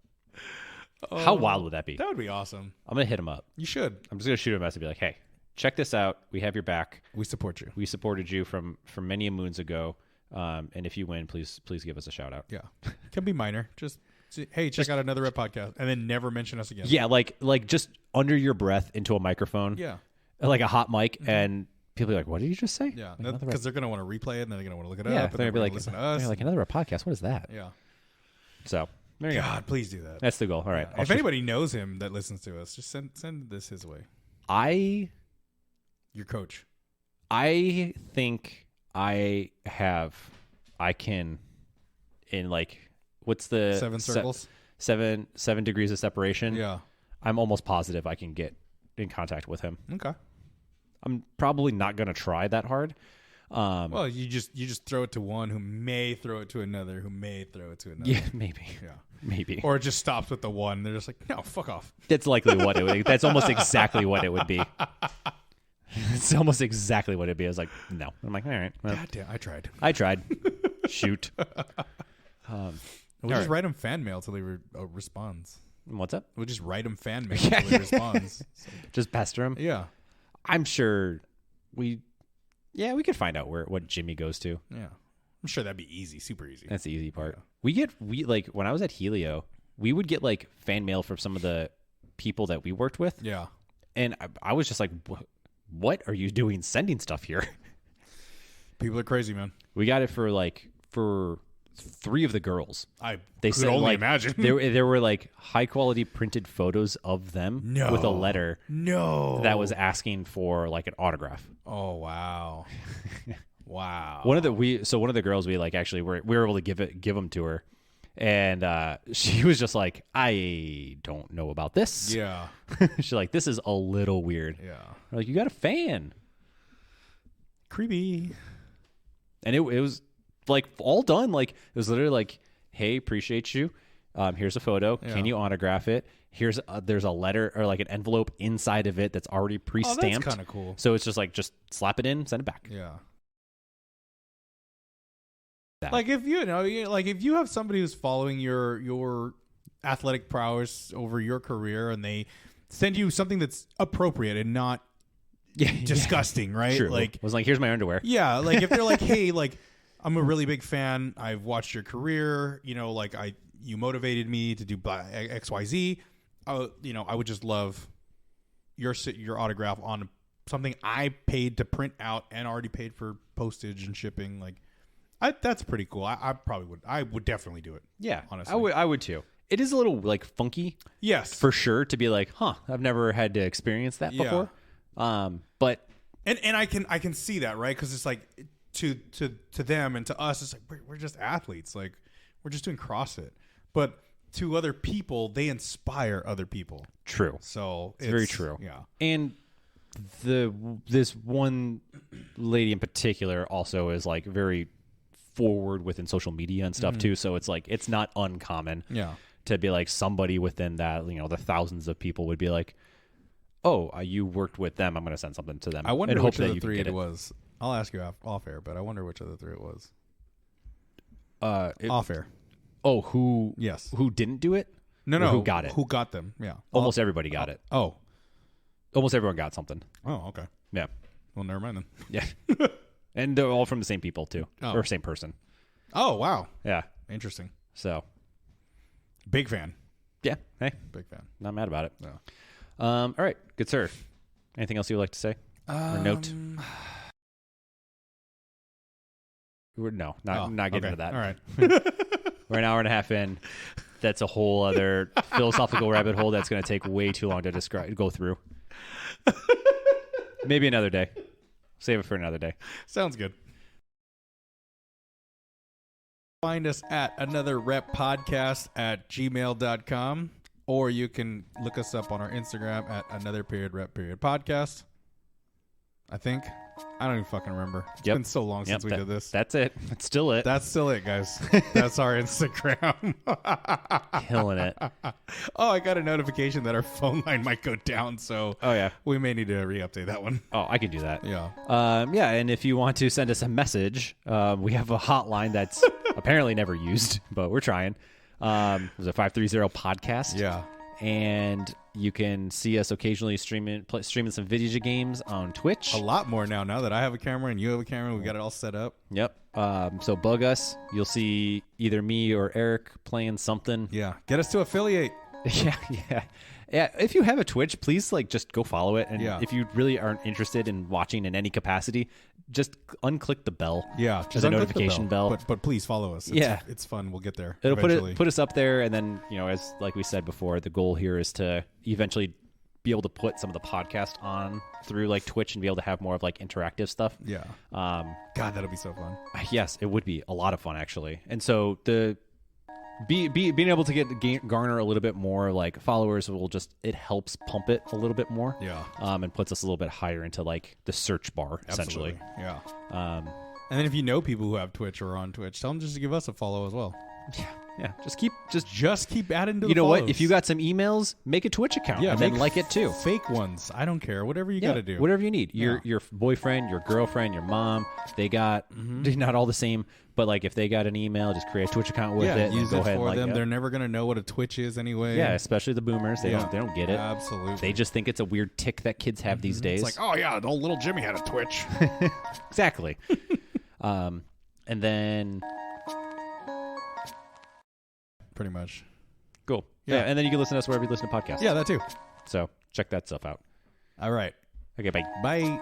Oh, how wild would that be? That would be awesome. I'm going to hit him up. You should. I'm just going to shoot him a message and be like, hey, check this out. We have your back. We support you. We supported you from many moons ago. And if you win, please give us a shout out. Yeah. Can be minor. Just hey, check out Another Rep podcast, and then never mention us again. Yeah, like just under your breath into a microphone. Yeah. Like a hot mic, and people are like, what did you just say? Yeah, because they're going to want to replay it, and then they're going to want to look it up. And they're going to be like, listen to us. They're like, Another Rep podcast, what is that? Yeah. So, there you go. Please do that. That's the goal. All right. Yeah. If anybody knows him that listens to us, just send this his way. Your coach. I think I can, in like, what's the 7 circles? 7 degrees of separation. Yeah. I'm almost positive I can get in contact with him. Okay. I'm probably not going to try that hard. Well, you just throw it to one who may throw it to another who may throw it to another. Yeah, maybe. Yeah. Maybe. Or it just stops with the one. They're just like, no, fuck off. That's likely what it would. That's almost exactly what it would be. It's almost exactly what it'd be. I was like, no. I'm like, all right. Well, God damn, I tried. Shoot. We'll just write him fan mail till he responds. What's up? We'll just write him fan mail till he responds. So. Just pester him? Yeah. I'm sure we could find out what Jimmy goes to. Yeah. I'm sure that'd be easy. Super easy. That's the easy part. Yeah. We like, when I was at Helio, we would get like fan mail from some of the people that we worked with. Yeah. And I was just like, what are you doing sending stuff here? People are crazy, man. We got it for 3 of the girls. They could only imagine. There were like high quality printed photos of them with a letter that was asking for like an autograph. Oh, wow. Wow. One of the girls we like actually we were able to give them to her. And she was just like, I don't know about this. Yeah. She's like, this is a little weird. Yeah. We're like, you got a fan. Creepy. And it was like all done. Like it was literally like, hey, appreciate you. Here's a photo. Yeah. Can you autograph it? There's a letter or like an envelope inside of it that's already pre-stamped. Oh, that's kind of cool. So it's just like, just slap it in, send it back. Yeah. Like if you have somebody who's following your athletic prowess over your career and they send you something that's appropriate and not disgusting, right? True. Like, I was like, here's my underwear. Yeah, like if they're like, hey, like I'm a really big fan. I've watched your career. Like you motivated me to do XYZ. I would just love your autograph on something I paid to print out and already paid for postage and shipping. Like. That's pretty cool. I would definitely do it. Yeah, honestly, I would too. It is a little like funky, yes, for sure, to be like, I've never had to experience that before. But I can see that, right? Because it's like to them and to us, it's like we're just athletes, like we're just doing CrossFit. But to other people, they inspire other people. True. So it's very true. Yeah, and this one lady in particular also is like very forward within social media and stuff too, so it's like it's not uncommon to be like somebody within that, the thousands of people would be like, oh, you worked with them, I'm going to send something to them. I wonder which of the 3 it was. I'll ask you off air, but I wonder which of the 3 it was. Off air. Oh, who didn't do it? No, who got it? Who got them? Yeah, almost everybody got it. Oh, almost everyone got something. Oh, okay. Yeah. Well, never mind then. Yeah. And they're all from the same people too, or same person. Oh, wow. Yeah. Interesting. So, big fan. Yeah. Hey, big fan. Not mad about it. No. All right. Good sir. Anything else you would like to say or note? Not getting into that. All right. We're an hour and a half in. That's a whole other philosophical rabbit hole that's going to take way too long to go through. Maybe another day. Save it for another day. Sounds good. Find us at anotherreppodcast@gmail.com, or you can look us up on our Instagram at another_rep_podcast. I think. I don't even fucking remember. It's been so long since we did this. That's it. That's still it. That's still it, guys. That's our Instagram. Killing it. Oh, I got a notification that our phone line might go down, so we may need to re-update that one. Oh, I can do that. Yeah. And if you want to send us a message, we have a hotline that's apparently never used, but we're trying. It was a 530 podcast. Yeah. And you can see us occasionally streaming some video games on Twitch. A lot more now that I have a camera and you have a camera. We got it all set up. Yep. So bug us. You'll see either me or Eric playing something. Yeah. Get us to affiliate. Yeah. If you have a Twitch, please just go follow it. And if you really aren't interested in watching in any capacity, just unclick the bell. Yeah, just the notification bell. But please follow us. It's fun. We'll get there. It'll put us up there, and then as like we said before, the goal here is to eventually be able to put some of the podcast on through Twitch and be able to have more of interactive stuff. Yeah. God, that'll be so fun. Yes, it would be a lot of fun actually. And so being able to garner a little bit more followers it helps pump it a little bit more. Yeah. And puts us a little bit higher into the search bar. Absolutely. Essentially. Yeah. And then if you know people who have Twitch or on Twitch, tell them just to give us a follow as well. Yeah. Yeah, just keep adding to the you know follows. what? If you got some emails, make a Twitch account and then like it too. Fake ones. I don't care. Whatever you got to do. Whatever you need. Your boyfriend, your girlfriend, your mom, they got they're not all the same, but like if they got an email, just create a Twitch account with it. Use and go it ahead for and them. It. They're never gonna know what a Twitch is anyway. Yeah, especially the boomers. They don't get it. Absolutely. They just think it's a weird tick that kids have these days. It's like, oh yeah, the old little Jimmy had a Twitch. Exactly. And then pretty much. Cool. Yeah, and then you can listen to us wherever you listen to podcasts. Yeah, that too. So check that stuff out. All right. Okay, bye. Bye.